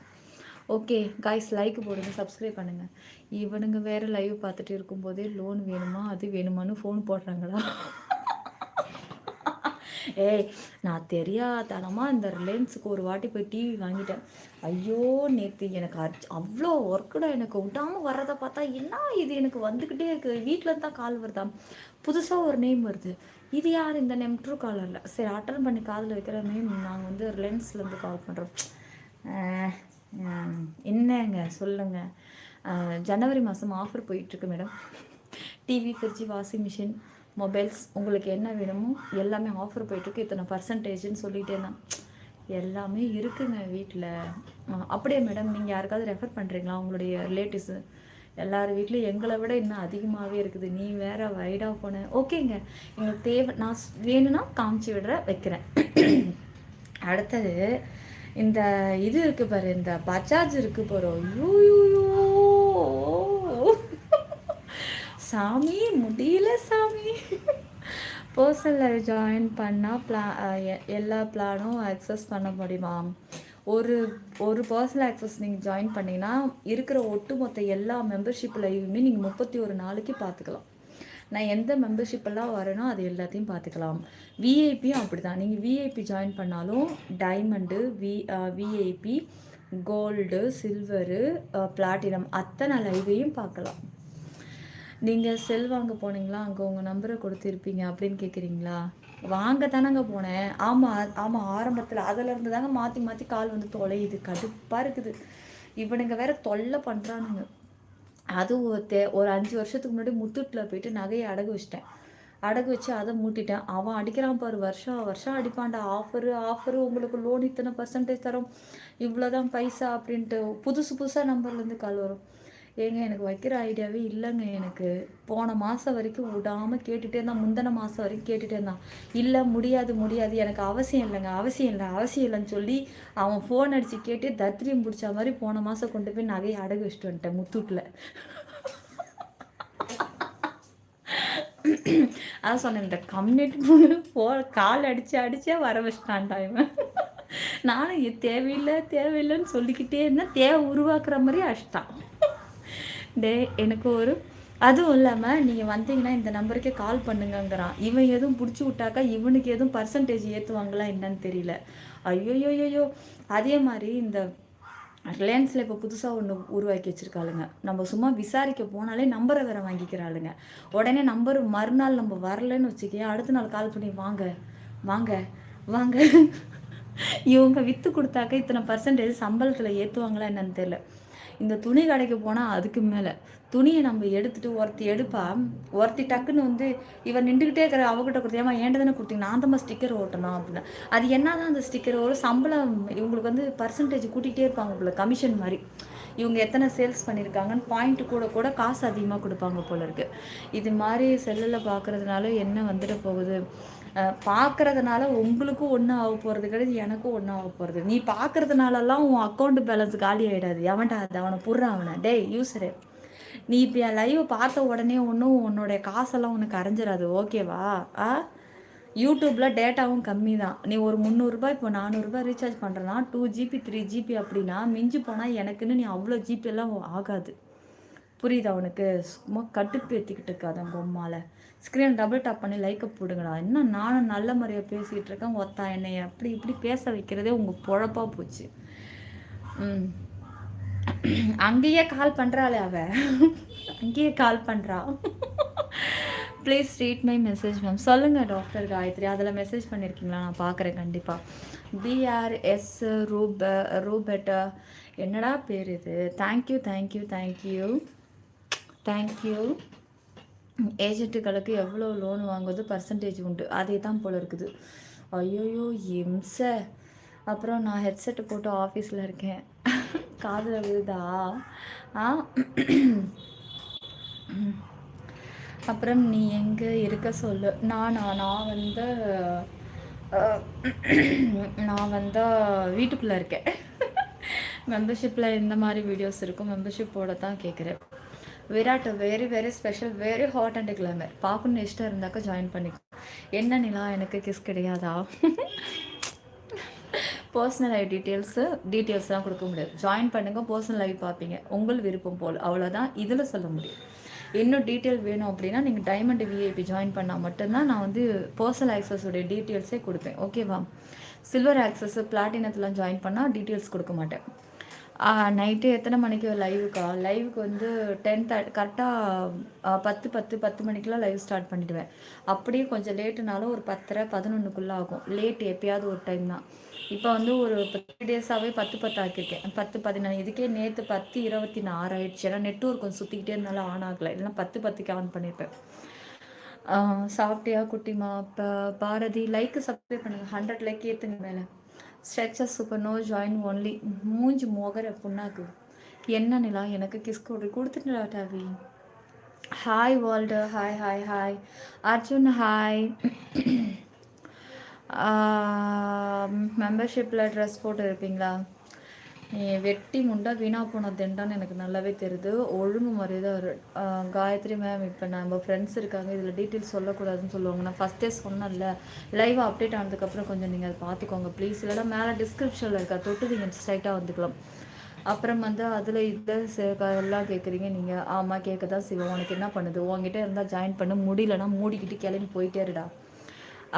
ஓகே காய்ஸ், லைக் போடுங்க, சப்ஸ்கிரைப் பண்ணுங்கள். இவனுங்க வேறு லைவ் பார்த்துட்டு இருக்கும்போதே லோன் வேணுமா அது வேணுமான்னு ஃபோன் போடுறாங்களா? ஏய், நான் தெரியாதனமாக இந்த ரிலையன்ஸுக்கு ஒரு வாட்டி போய் டிவி வாங்கிட்டேன். ஐயோ நேற்று எனக்கு அவ்வளோ ஒர்க்குடா, எனக்கு விடாமல் வர்றதை பார்த்தா என்ன இது எனக்கு வந்துக்கிட்டே இருக்குது. வீட்டில் தான் கால் வருதா, புதுசாக ஒரு நேம் வருது. இது யார் இந்த நேம்? ட்ரூ காலரில். சரி அட்டன் பண்ணி காதில் வைக்கிற நேம். நாங்கள் வந்து ரிலையன்ஸ்லேருந்து கால் பண்ணுறோம். என்னங்க சொல்லுங்கள். ஜனவரி மாதம் ஆஃபர் போயிட்டுருக்கு madam. TV, fridge, washing machine, mobiles, உங்களுக்கு என்ன வேணுமோ எல்லாமே ஆஃபர் போயிட்டுருக்கு. இத்தனை பர்சன்டேஜ்னு சொல்லிகிட்டே தான் எல்லாமே இருக்குங்க வீட்டில். அப்படியே மேடம், நீங்கள் யாருக்காவது ரெஃபர் பண்ணுறீங்களா? உங்களுடைய ரிலேட்டிவ்ஸு எல்லார் வீட்லேயும் எங்களை விட இன்னும் அதிகமாகவே இருக்குது. நீ வேறு வைடாக போன. ஓகேங்க, எங்களுக்கு தேவை, நான் வேணும்னா காமிச்சு வைக்கிறேன். அடுத்தது இந்த இது இருக்குது பாரு, இந்த பஜாஜ் இருக்குது போகிறோம். யூ சாமி முடியல சாமி. பர்சனல் ஜாயின் பண்ணால் எல்லா பிளானும் அக்சஸ் பண்ண முடியுமா? ஒரு பர்சனல் ஆக்சஸ் நீங்கள் ஜாயின் பண்ணிங்கன்னா இருக்கிற ஒட்டுமொத்த எல்லா மெம்பர்ஷிப்லையுமே நீங்கள் 31 நாளைக்கு பார்த்துக்கலாம். நான் எந்த மெம்பர்ஷிப்பெல்லாம் வரேனோ அது எல்லாத்தையும் பார்த்துக்கலாம். விஐபியும் அப்படி தான். நீங்கள் விஐபி ஜாயின் பண்ணாலும் diamond, VIP, gold, silver, platinum அத்தனை லைவையும் பார்க்கலாம். நீங்கள் செல் வாங்க போனீங்களா, அங்கே உங்கள் நம்பரை கொடுத்துருப்பீங்க அப்படின்னு கேட்குறீங்களா? வாங்க தானங்க போனேன். ஆமாம் ஆரம்பத்தில் அதிலேருந்து தாங்க மாற்றி கால் வந்து தொலையுது, கடுப்பாக இருக்குது. இவனுங்க வேற தொல்லை பண்ணுறானுங்க. அதுவும் ஒரு 5 வருஷத்துக்கு முன்னாடி முத்தூட்டில் போயிட்டு நகையை அடகு வச்சு அதை மூட்டிட்டேன். அவன் அடிக்கிறான் பாரு, வருஷம் அடிப்பான்டா. ஆஃபரு உங்களுக்கு லோன் இத்தனை பர்சன்டேஜ் தரும், இவ்வளோதான் பைசா அப்படின்ட்டு புதுசாக நம்பர்லேருந்து கால் வரும். ஏங்க எனக்கு வைக்கிற ஐடியாவே இல்லைங்க. எனக்கு போன மாதம் வரைக்கும் விடாமல் கேட்டுகிட்டே இருந்தான், முந்தின மாதம் வரைக்கும் கேட்டுகிட்டே இருந்தான். இல்லை முடியாது, எனக்கு அவசியம் இல்லைன்னு சொல்லி அவன் ஃபோன் அடித்து கேட்டு தத்ரியம் பிடிச்ச மாதிரி போன மாதம் கொண்டு போய் நகையை அடகு வச்சுட்டு வந்துட்டேன் முத்தூட்டில். அதான் சொன்னேன், இந்த கம்யூனிட்டி கால் அடிச்சே வர வச்சிட்டான்டா இவன். நானும் தேவையில்லைன்னு சொல்லிக்கிட்டே இருந்தேன். தேவை உருவாக்குற மாதிரி அடிச்சிட்டான். எனக்கு அதுவும் இல்லாமல் நீங்கள் வந்தீங்கன்னா இந்த நம்பருக்கே கால் பண்ணுங்கங்கிறான். இவன் எதுவும் பிடிச்சி விட்டாக்கா இவனுக்கு எதுவும் பர்சன்டேஜ் ஏற்றுவாங்களா என்னன்னு தெரியல. ஐயோ. அதே மாதிரி இந்த ரிலையன்ஸில் இப்போ புதுசாக ஒன்று உருவாக்கி வச்சுருக்காளுங்க. நம்ம சும்மா விசாரிக்க போனாலே நம்பரை வேறு வாங்கிக்கிறாளுங்க. உடனே நம்பர் மறுநாள் நம்ம வரலன்னு வச்சுக்கேன், அடுத்த நாள் கால் பண்ணி வாங்க இவங்க விற்று கொடுத்தாக்க இத்தனை பர்சன்டேஜ் சம்பளத்தில் ஏற்றுவாங்களா என்னன்னு தெரியல. இந்த துணி கடைக்கு போனால் அதுக்கு மேலே துணியை நம்ம எடுத்துகிட்டு ஒருத்தி டக்குன்னு வந்து இவன் நின்றுக்கிட்டே இருக்கிற அவகிட்ட கொடுத்தியாமா ஏன்ட தானே கொடுத்தீங்க, நான் தான் ஸ்டிக்கர் ஓட்டணும் அப்படின்னா. அது என்ன தான் அந்த ஸ்டிக்கர் சம்பளம் இவங்களுக்கு வந்து பர்சன்டேஜ் கூட்டிகிட்டே இருப்பாங்க போல, கமிஷன் மாதிரி. இவங்க எத்தனை சேல்ஸ் பண்ணியிருக்காங்கன்னு பாயிண்ட்டு கூட காசு அதிகமாக கொடுப்பாங்க போல இருக்குது. இது மாதிரி செல்லில் பார்க்குறதுனால என்ன வந்துட போகுது, பார்க்குறதுனால உங்களுக்கும் ஒன்றும் ஆக போகிறது கிடையாது, எனக்கும் ஒன்றும் ஆக போகிறது. நீ பார்க்குறதுனாலலாம் உன் அக்கௌண்ட் பேலன்ஸ் காலி ஆகிடாது. எவன்டா அது, அவனை புடுறான் அவனை. டேய் யூஸரு, நீ இப்போ என் லைவ் பார்த்த உடனே ஒன்றும் உன்னோடைய காசெல்லாம் உனக்கு அரைஞ்சிடாது, ஓகேவா? யூடியூப்பில் டேட்டாவும் கம்மி தான். நீ ஒரு 300 இப்போ 400 ரீசார்ஜ் பண்ணுறனா 2 GB 3 GB அப்படின்னா மிஞ்சி போனால் எனக்குன்னு நீ அவ்வளோ ஜிபி எல்லாம் ஆகாது. புரியுதா உனக்கு? சும்மா கட்டுப்பு ஏற்றிக்கிட்டு இருக்காது அவங்க அம்மாவில். ஸ்க்ரீன் டபுள் டாப் பண்ணி லைக்கை போடுங்கடா. இன்னும் நானும் நல்ல முறையாக பேசிக்கிட்டு இருக்கேன், ஒத்தா என்னை அப்படி இப்படி பேச வைக்கிறதே உங்கள் பொழப்பாக போச்சு. அங்கேயே கால் பண்ணுறாளே அங்கேயே கால் பண்ணுறா. Please read my message ma'am. சொல்லுங்கள் டாக்டர் காயத்ரி, அதில் மெசேஜ் பண்ணியிருக்கீங்களா? நான் பார்க்குறேன் கண்டிப்பாக. பிஆர்எஸ் ரூபெட்டா என்னடா பேர் இது? தேங்க்யூ. ஏஜென்ட்டுகளுக்கு எவ்வளோ லோன் வாங்குவது பர்சன்டேஜ் உண்டு, அதே தான் போல் இருக்குது. ஐயோயோ இம்சை. அப்புறம் நான் ஹெட்செட்டு போட்டு ஆஃபீஸில் இருக்கேன், காதில் விழுதா? அப்புறம் நீ எங்கே இருக்க சொல்லு. நான் வந்து வீட்டுக்குள்ளே இருக்கேன். மெம்பர்ஷிப்பில் இந்த மாதிரி வீடியோஸ் இருக்கும், மெம்பர்ஷிப்போட தான் கேட்குறேன். Virat very very special, very hot and climber. பார்க்கணுன்னு இஷ்டம் இருந்தாக்கா ஜாயின் பண்ணிக்கோ. என்ன நிலா எனக்கு கிஸ் கிடையாதா? பர்சனல் லைவ் டீட்டெயில்ஸ்லாம் கொடுக்க முடியாது. ஜாயின் பண்ணுங்கள், பர்சனல் லைவ் பார்ப்பீங்க, உங்கள் விருப்பம் போல், அவ்வளோதான் இதில் சொல்ல முடியும். இன்னும் டீட்டெயில் வேணும் அப்படின்னா நீங்கள் டைமண்ட் விஐபி ஜாயின் பண்ணால் மட்டும்தான் நான் வந்து பர்சனல் ஆக்சஸோடைய டீட்டெயில்ஸே கொடுப்பேன், ஓகேவா? சில்வர் ஆக்சஸ் பிளாட்டினத்துலாம் ஜாயின் பண்ணால் டீட்டெயில்ஸ் கொடுக்க மாட்டேன். நைட்டு எத்தனை மணிக்கு லைவுக்கா? லைவுக்கு வந்து 10 கரெக்டாக 10 மணிக்கெலாம் லைவ் ஸ்டார்ட் பண்ணிவிடுவேன். அப்படியே கொஞ்சம் லேட்டுனாலும் ஒரு 10:30 11க்குள்ளே ஆகும். லேட் எப்பயாவது ஒரு டைம் தான். இப்போ வந்து ஒரு 3 டேஸாகவே 10 ஆக்கியிருக்கேன், 10:14. இதுக்கே நேற்று 10:26 ஆயிடுச்சு. ஏன்னா நெட்வொர்க் கொஞ்சம் சுற்றிக்கிட்டே இருந்தாலும் ஆன் ஆகலை, இல்லைன்னா 10:10க்கு ஆன் பண்ணியிருப்பேன். சாப்பிட்டியா குட்டிமா? இப்போ பாரதி லைக்கு சப்ஸ்கிரைப் பண்ணுங்கள், 100 லைக் ஏற்றுங்க மேலே. Stretches super, no join only. மூஞ்சி மோகர புண்ணாக்கு. என்ன நிலா எனக்கு கிஸ் கொடுத்துட்டா டாவி. Hi world, hi hi hi. Arjun hi. மெம்பர்ஷிப்பில் ட்ரெஸ் போட்டு இருப்பீங்களா? நீ வெட்டி முண்டா வீணாக போன திண்டான்னு எனக்கு நல்லாவே தெரியுது. ஒழுங்கு மாதிரி தான் வரும். காயத்ரி மேம், இப்போ நம்ம ஃப்ரெண்ட்ஸ் இருக்காங்க, இதில் டீட்டெயில்ஸ் சொல்லக்கூடாதுன்னு சொல்லுவாங்க. நான் ஃபஸ்ட்டே சொன்னேன்ல, லைவ் அப்டேட் ஆனதுக்கப்புறம் கொஞ்சம் நீங்கள் அதை பார்த்துக்கோங்க ப்ளீஸ். இல்லைனா மேலே டிஸ்கிரிப்ஷனில் இருக்கா, தொட்டு நீங்கள் ஸ்ட்ரைட்டாக வந்துக்கலாம். அப்புறம் வந்து அதில் இதில் எல்லாம் கேட்குறீங்க நீங்கள். ஆமாம், கேட்க தான் செய்வோம். உனக்கு என்ன பண்ணுது? உங்ககிட்ட இருந்தால் ஜாயின் பண்ண, முடியலன்னா மூடிக்கிட்டு கிளம்பி போயிட்டே இருடா.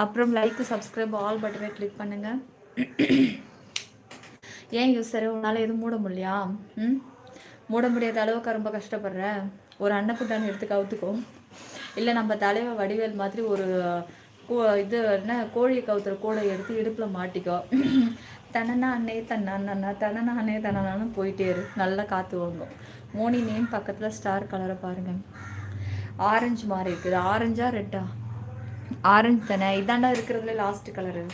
அப்புறம் லைக்கு சப்ஸ்கிரைப் ஆல் பட்டனை கிளிக் பண்ணுங்கள். ஏன் யூஸரு உன்னால் எதுவும் மூட முடியா? மூட முடியாத அளவுக்கு ரொம்ப கஷ்டப்படுறேன். ஒரு அன்னப்புட்டான்னு எடுத்து கவுத்துக்கோ. இல்லை நம்ம தலைவர் வடிவேல் மாதிரி ஒரு இது என்ன கோழியை கவுத்துற கோடை எடுத்து இடுப்பில் மாட்டிக்கோ. தனனா அண்ணே தன்னா தனனா அண்ணே தனான்னு போயிட்டே இரு, நல்லா காற்று வாங்கும். மோனி நேம் பக்கத்தில் ஸ்டார் கலரை பாருங்கள், ஆரஞ்சு மாதிரி இருக்குது. ஆரஞ்சா ரெட்டா? ஆரஞ்சு தானே, இதாண்டா இருக்கிறதுல லாஸ்ட் கலரு.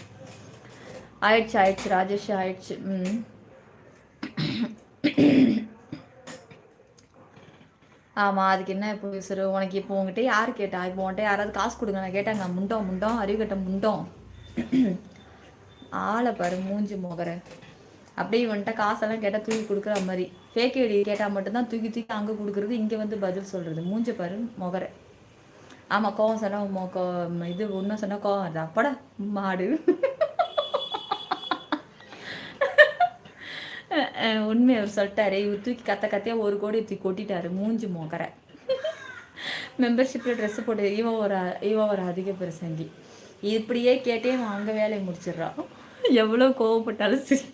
ஆயிடுச்சு ராஜேஷ், ஆயிடுச்சு. ஆமாம், அதுக்கு என்ன இப்போ சார் உனக்கு? இப்போ உங்ககிட்ட யார் கேட்டா? இப்போ உன்கிட்ட யாராவது காசு கொடுங்க நான் கேட்டாங்க? முண்டோம் அறிவுகட்ட முண்டோம். ஆளை பாரு, மூஞ்சி முகர. அப்படியே இவன்கிட்ட காசெல்லாம் கேட்டால் தூக்கி கொடுக்குற மாதிரி. ஃபேக் ஐடி கேட்டால் மட்டும்தான் தூக்கி அங்கே கொடுக்குறது, இங்கே வந்து பதில் சொல்கிறது. மூஞ்சி பாரு முகர. ஆமாம், கோவம் சொன்னால் இது ஒன்றும் சொன்னால் கோவம் வருது. அப்பட மாடு. உண்மையை அவர் சொல்லிட்டாரு. இவர் தூக்கி கத்தையாக 1 கோடி தூக்கி கொட்டிட்டாரு, மூஞ்சி மோக்கரை. மெம்பர்ஷிப்பில் ட்ரெஸ்ஸு போட்டு இவன் ஒரு அதிக பிரசங்கி. இப்படியே கேட்டே அவன் அங்கே வேலையை முடிச்சிடுறான். எவ்வளோ கோவப்பட்டாலும் சரி.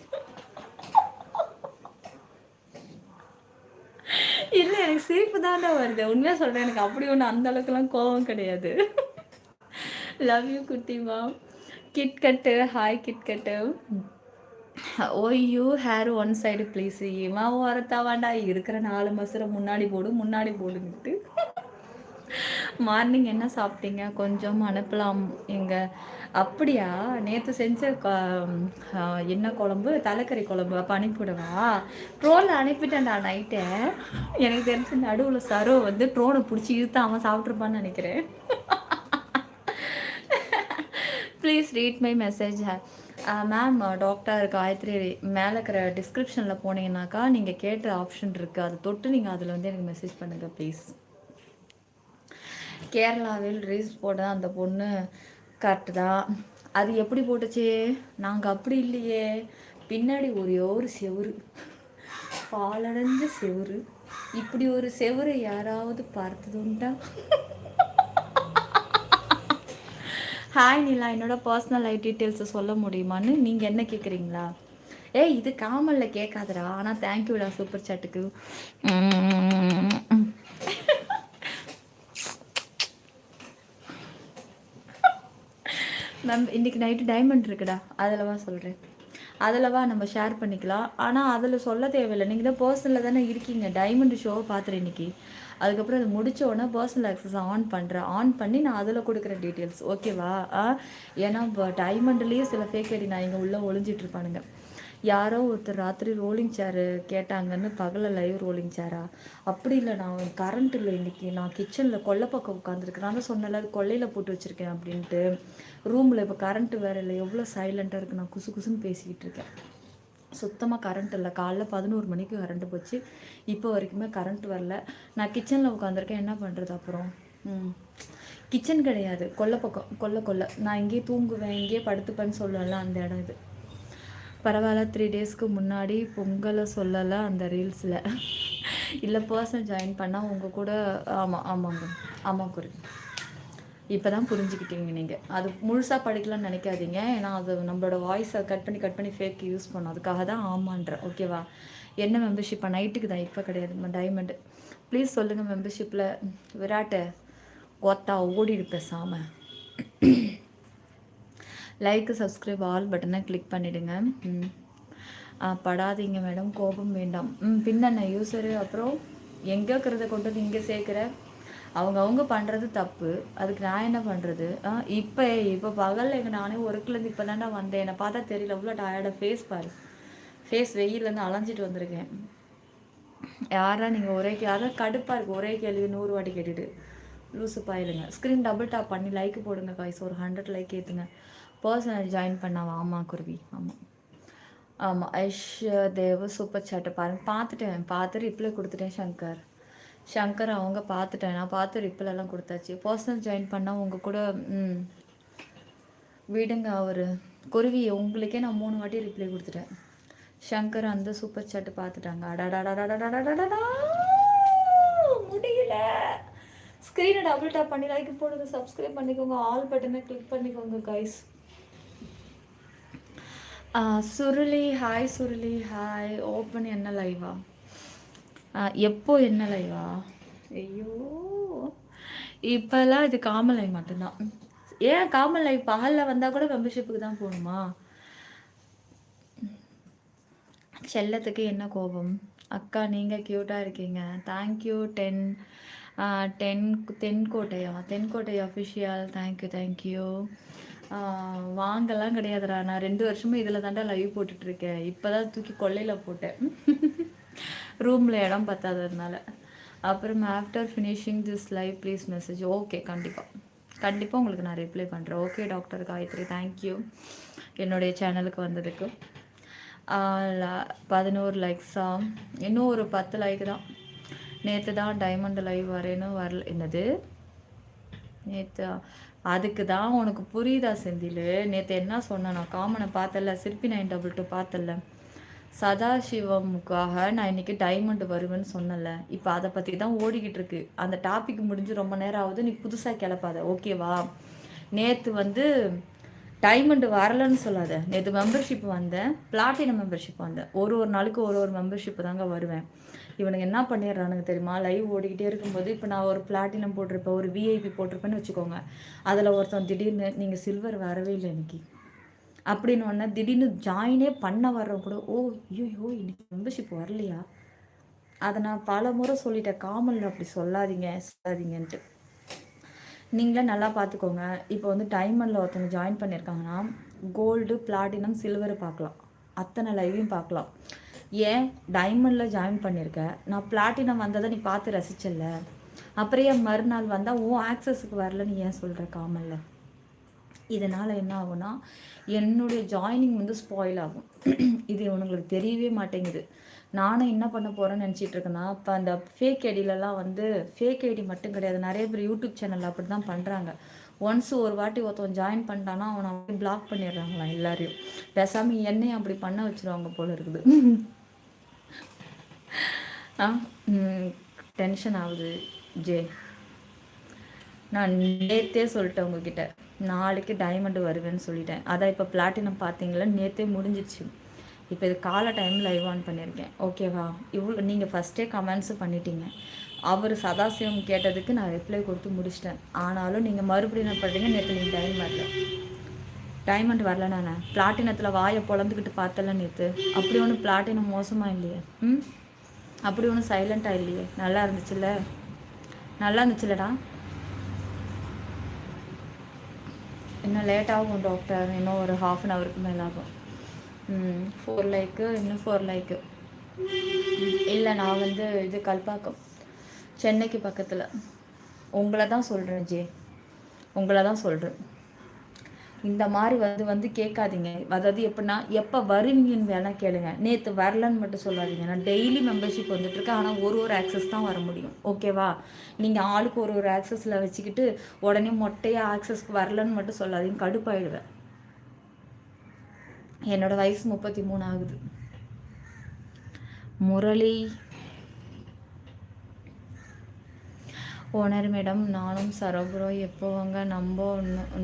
இல்லை, எனக்கு சிரிப்பு தானே வருது. உண்மையாக சொல்கிறேன், எனக்கு அப்படி ஒன்று அந்த அளவுக்குலாம் கோவம் கிடையாது. லவ் யூ குட்டிமா. KitKat hi KitKat. ஓய்யூ ஹேர் ஒன் சைடு ப்ளீஸ். இவன் வரத்தாவாண்டா இருக்கிற 4 மசரை முன்னாடி போடுன்னுட்டு. மார்னிங் என்ன சாப்பிட்டீங்க? கொஞ்சம் அனுப்பலாம் எங்க. அப்படியா? நேற்று செஞ்ச என்ன குழம்பு? தலைக்கறி குழம்பு. அப்போ அனுப்பிவிடவா? ட்ரோனில் அனுப்பிட்டேன்டா நைட்டை. எனக்கு தெரிஞ்ச நடுவில் சரோ வந்து ட்ரோனை பிடிச்சி இழுத்து அவன் சாப்பிட்ருப்பான்னு நினைக்கிறேன். Please read my message. Ma'am, doctor Gayathri மேலே இருக்கிற டிஸ்கிரிப்ஷனில் போனீங்கன்னாக்கா நீங்கள் கேட்ட ஆப்ஷன் இருக்குது, அதை தொட்டு நீங்கள் அதில் வந்து எனக்கு மெசேஜ் பண்ணுங்கள் ப்ளீஸ். கேரளாவில் ரீல்ஸ் போட அந்த பொண்ணு கரெக்டு தான். அது எப்படி போட்டுச்சு? நாங்கள் அப்படி இல்லையே. பின்னாடி ஒரு செவுரு, பாலடைஞ்ச செவுரு. இப்படி ஒரு செவுரை யாராவது பார்த்ததுண்டா? ஹாய் நிலா, என்னோட பர்சனல் லைஃப் டீட்டெயில்ஸை சொல்ல முடியுமான்னு நீங்கள் என்ன கேட்குறீங்களா? இது காமலில் கேட்காதடா. ஆனால் தேங்க்யூடா சூப்பர் சாட்டுக்கு. இன்றைக்கி நைட்டு டைமண்ட் இருக்குடா, அதில் சொல்கிறேன். அதில் நம்ம ஷேர் பண்ணிக்கலாம். ஆனால் அதில் சொல்ல தேவையில்லை, நீங்கள் தான் பர்சனலில் தானே இருக்கீங்க. டைமண்ட் ஷோவை பார்த்துறேன் இன்றைக்கி. அதுக்கப்புறம் அது முடித்த உடனே பர்சனல் ஆக்சஸ் ஆன் பண்ணி நான் அதில் கொடுக்குற டீட்டெயில்ஸ், ஓகேவா? ஏன்னா இப்போ டைமண்ட்லேயே சில ஃபேக் ஐடி நான் இங்கே உள்ளே ஒளிஞ்சிட்ருப்பானுங்க. யாரோ ஒருத்தர் ராத்திரி ரோலிங் சேரு கேட்டாங்கன்னு பகலில் லைவ் ரோலிங் சேரா? அப்படி இல்லை, நான் கரண்ட் இல்லை இன்றைக்கி. நான் கிச்சனில் கொல்லைப்பக்கம் உட்காந்துருக்கேன். நான் தான் சொன்னல அது கொல்லையில் போட்டு வச்சுருக்கேன் அப்படின்ட்டு. ரூமில் இப்போ கரண்ட்டு வேறு இல்லை. எவ்வளோ சைலண்ட்டாக இருக்குது. நான் குசு குசுன்னு பேசிக்கிட்டு இருக்கேன். சுத்தமாக கரண்ட் இல்லை. காலைல 11 மணிக்கு கரண்ட்டு போச்சு. இப்போ வரைக்குமே கரண்ட் வரல. நான் கிச்சனில் உட்காந்துருக்கேன், என்ன பண்ணுறது அப்புறம்? கிச்சன் கிடையாது, கொல்லை பக்கம், கொல்லை. நான் இங்கேயே தூங்குவேன், இங்கேயே படுத்துப்பேன்னு சொல்லல, அந்த இடம் இது. பரவாயில்ல, 3 டேஸ்க்கு முன்னாடி பொங்கலை சொல்லலை அந்த ரீல்ஸில். இல்லை பர்சனல் ஜாயின் பண்ணால் உங்கள் கூட. ஆமாம் குறி. இப்போ தான் புரிஞ்சுக்கிட்டீங்க நீங்கள். அது முழுசாக படிக்கலாம்னு நினைக்காதீங்க. ஏன்னா அது நம்மளோட வாய்ஸை கட் பண்ணி ஃபேக் யூஸ் பண்ணோம். அதுக்காக தான் ஆமான்றேன், ஓகேவா? என்ன மெம்பர்ஷிப்பா? நைட்டுக்கு தான், இப்போ கிடையாது. டைமண்டு ப்ளீஸ் சொல்லுங்கள் மெம்பர்ஷிப்பில். விராட்டை ஒத்தா ஓடிடு பேசாமல். லைக்கு, சப்ஸ்கிரைப், ஆல் பட்டனை கிளிக் பண்ணிவிடுங்க. படாதீங்க மேடம், கோபம் வேண்டாம். பின்னண்ண யூஸரு. அப்புறம் எங்கே இருக்கிறத கொண்டு வந்து இங்கே சேர்க்குற? அவங்க பண்ணுறது தப்பு, அதுக்கு நான் என்ன பண்ணுறது? இப்போ பகலில் எங்கள் நானே ஒர்க்லேருந்து இப்போ தானே வந்தேன். என்னை பார்த்தா தெரியல, அவ்வளோ டயர்டாக. ஃபேஸ் பாரு, ஃபேஸ் வெயிலேருந்து அலைஞ்சிட்டு வந்திருக்கேன். யாரா நீங்கள்? அதான் கடுப்பாக இருக்குது. ஒரே கேள்வி 100 வாட்டி கேட்டுட்டு லூஸு பாயிடுங்க. ஸ்க்ரீன் டபுள் டாப் பண்ணி லைக் போடுங்க காய்ஸ். ஒரு 100 லைக் ஏற்றுங்க. பர்சனல் ஜாயின் பண்ணாவா? ஆமாம் குருவி, ஆமாம். ஐஷ் தேவ் சூப்பர் சாட்டை பாருங்கள். பார்த்து ரிப்ளை கொடுத்துட்டேன். சங்கர் அவங்க பார்த்துட்டேன். நான் பார்த்து ரிப்ளைலாம் கொடுத்தாச்சு. பர்சனல் ஜாயின் பண்ணால் உங்கள் கூட விடுங்க. அவர் குருவி உங்களுக்கே நான் 3 வாட்டி ரிப்ளை கொடுத்துட்டேன். சங்கர் அந்த சூப்பர் சாட்டு பார்த்துட்டாங்க. அடாடாடாடாடாடாடா முடியல. ஸ்க்ரீனை டபுள் டாப் பண்ணி லைக் போடுங்க, சப்ஸ்கிரைப் பண்ணிக்கோங்க, ஆல் பட்டனை கிளிக் பண்ணிக்கோங்க guys. Suruli hi. Suruli hi. Open என்ன லைவா? எப்போ என்ன லைவா? ஐயோ, இப்போல்லாம் இது காமன் லைவ் மட்டும்தான். ஏன் காமன் லைவ் பகலில் வந்தால் கூட மெம்பர்ஷிப்புக்கு தான் போகணுமா? செல்லத்துக்கு என்ன கோபம்? அக்கா நீங்கள் க்யூட்டாக இருக்கீங்க. தேங்க்யூ. தென்கோட்டை அஃபிஷியல். தேங்க்யூ. வாங்கலாம் கிடையாதுடா. நான் 2 வருஷமும் இதில் தாண்டா லைவ் போட்டுட்ருக்கேன். இப்போ தான் தூக்கி கொல்லையில் போட்டேன், ரூமில் இடம் பத்தாததுனால. அப்புறம் after finishing this live please message. Okay, கண்டிப்பாக உங்களுக்கு நான் ரிப்ளை பண்ணுறேன். ஓகே டாக்டர் காயத்ரி, தேங்க்யூ என்னுடைய சேனலுக்கு வந்ததுக்கு. 11 லைக்ஸா? இன்னும் ஒரு 10 லைக் தான். நேற்று தான் டைமண்ட் லைவ் வரேன்னு வரல. என்னது நேற்று? அதுக்கு தான் உனக்கு புரியுதா செந்தில்? நேற்று என்ன சொன்னேன் நான்? காமனை பார்த்தல, சிற்பி 922 பார்த்தல, சதாசிவமுக்காக நான் இன்றைக்கி டைமண்ட் வருவேன்னு சொன்னல. இப்போ அதை பற்றி தான் ஓடிக்கிட்டு இருக்கு. அந்த டாபிக் முடிஞ்சு ரொம்ப நேரம் ஆகுது. நீ புதுசாக கிளப்பாத, ஓகேவா? நேற்று டைமண்ட் வரலன்னு சொல்லாத. நேற்று மெம்பர்ஷிப் வந்தேன், பிளாட்டினம் மெம்பர்ஷிப் வந்தேன். ஒரு நாளுக்கு ஒரு மெம்பர்ஷிப் தாங்க வருவேன். இவனுக்கு என்ன பண்ணிடுறானுங்க தெரியுமா? லைவ் ஓடிக்கிட்டே இருக்கும்போது இப்போ நான் ஒரு பிளாட்டினம் போட்டிருப்பேன், ஒரு விஐபி போட்டிருப்பேன்னு வச்சுக்கோங்க. அதில் ஒருத்தன் திடீர்னு நீங்கள் சில்வர் வரவே இல்லை இன்னைக்கு அப்படின்னு ஒன்று திடீர்னு ஜாயினே பண்ண வர்றவங்க கூட, ஐயோ இன்னைக்கு மெம்பர்ஷிப் வரலையா? அதை நான் பல முறை சொல்லிட்டேன், காமனில் அப்படி சொல்லாதீங்கன்ட்டு. நீங்களே நல்லா பார்த்துக்கோங்க. இப்போ டைமண்டில் ஒருத்தவங்க ஜாயின் பண்ணியிருக்காங்கன்னா கோல்டு, பிளாட்டினம், சில்வர் பார்க்கலாம், அத்தனை லைவையும் பார்க்கலாம். ஏன் டைமண்டில் ஜாயின் பண்ணியிருக்கேன், நான் பிளாட்டினம் வந்ததை நீ பார்த்து ரசிச்சல, அப்புறம் ஏன் மறுநாள் வந்தால் ஆக்சஸுக்கு வரலன்னு ஏன் சொல்கிற காமனில்? இதனால் என்ன ஆகும்னா என்னுடைய ஜாயினிங் ஸ்பாயில் ஆகும். இது உங்களுக்கு தெரியவே மாட்டேங்குது. நானும் என்ன பண்ண போகிறேன்னு நினச்சிட்டு இருக்கேன்னா, இப்போ அந்த ஃபேக் ஐடியிலலாம் ஃபேக் ஐடி மட்டும் கிடையாது, நிறைய பேர் யூடியூப் சேனல் அப்படி தான் பண்ணுறாங்க. ஒன்ஸ் ஒரு வாட்டி ஒருத்தவன் ஜாயின் பண்ணிட்டானா அவனை பிளாக் பண்ணிடுறாங்களாம் எல்லாரையும். பேசாமல் என்னையும் அப்படி பண்ண வச்சுருவாங்க போல இருக்குது. டென்ஷன் ஆகுது ஜே. நான் நேற்றே சொல்லிட்டேன் உங்ககிட்ட, நாளைக்கு டைமண்டு வருவேன்னு சொல்லிட்டேன். அதான் இப்போ பிளாட்டினம் பார்த்தீங்களா, நேற்றே முடிஞ்சிச்சு. இப்போ இது காலை டைமில் லைவ் ஆன் பண்ணியிருக்கேன், ஓகேவா? இவ்வளோ நீங்கள் ஃபஸ்ட்டே கமெண்ட்ஸும் பண்ணிட்டீங்க. அவர் சதாசிவம் கேட்டதுக்கு நான் ரிப்ளை கொடுத்து முடிச்சிட்டேன். ஆனாலும் நீங்கள் மறுபடியும் என்ன பண்ணுறீங்க? நேற்று நீங்கள் டைமண்ட் வரல. நான் பிளாட்டினத்தில் வாயை பொழந்துக்கிட்டு பார்த்தல நேற்று. அப்படி ஒன்றும் பிளாட்டினம் மோசமாக இல்லையே, அப்படி ஒன்றும் சைலண்ட்டாக இல்லையே, நல்லா இருந்துச்சுல்லடா. இன்னும் லேட்டாகும் டாக்டர், இன்னும் ஒரு 1/2 ஹவருக்கு மேலே ஆகும். 4 லைக்கு, இன்னும் 4 லைக்கு. இல்லை, நான் இது கல்பாக்கம், சென்னைக்கு பக்கத்தில். உங்களை தான் சொல்கிறேன் ஜே, உங்களை தான் சொல்கிறேன். இந்த மாதிரி வந்து கேட்காதீங்க. அதாவது எப்படின்னா, எப்போ வருவீங்கன்னு வேணால் கேளுங்க. நேற்று வரலன்னு மட்டும் சொல்லாதீங்க. நான் டெய்லி மெம்பர்ஷிப் வந்துட்டுருக்கேன். ஆனால் ஒரு ஆக்சஸ் தான் வர முடியும். ஓகேவா? நீங்கள் ஆளுக்கு ஒரு ஆக்சஸில் வச்சுக்கிட்டு உடனே மொட்டையாக ஆக்சஸ்க்கு வரலன்னு மட்டும் சொல்லாதீங்க. கடுப்பாயிடுவேன். என்னோடய வயசு 33 ஆகுது. முரளி ஓனர் மேடம், நானும் சரோபுரம் எப்போவங்க நம்ம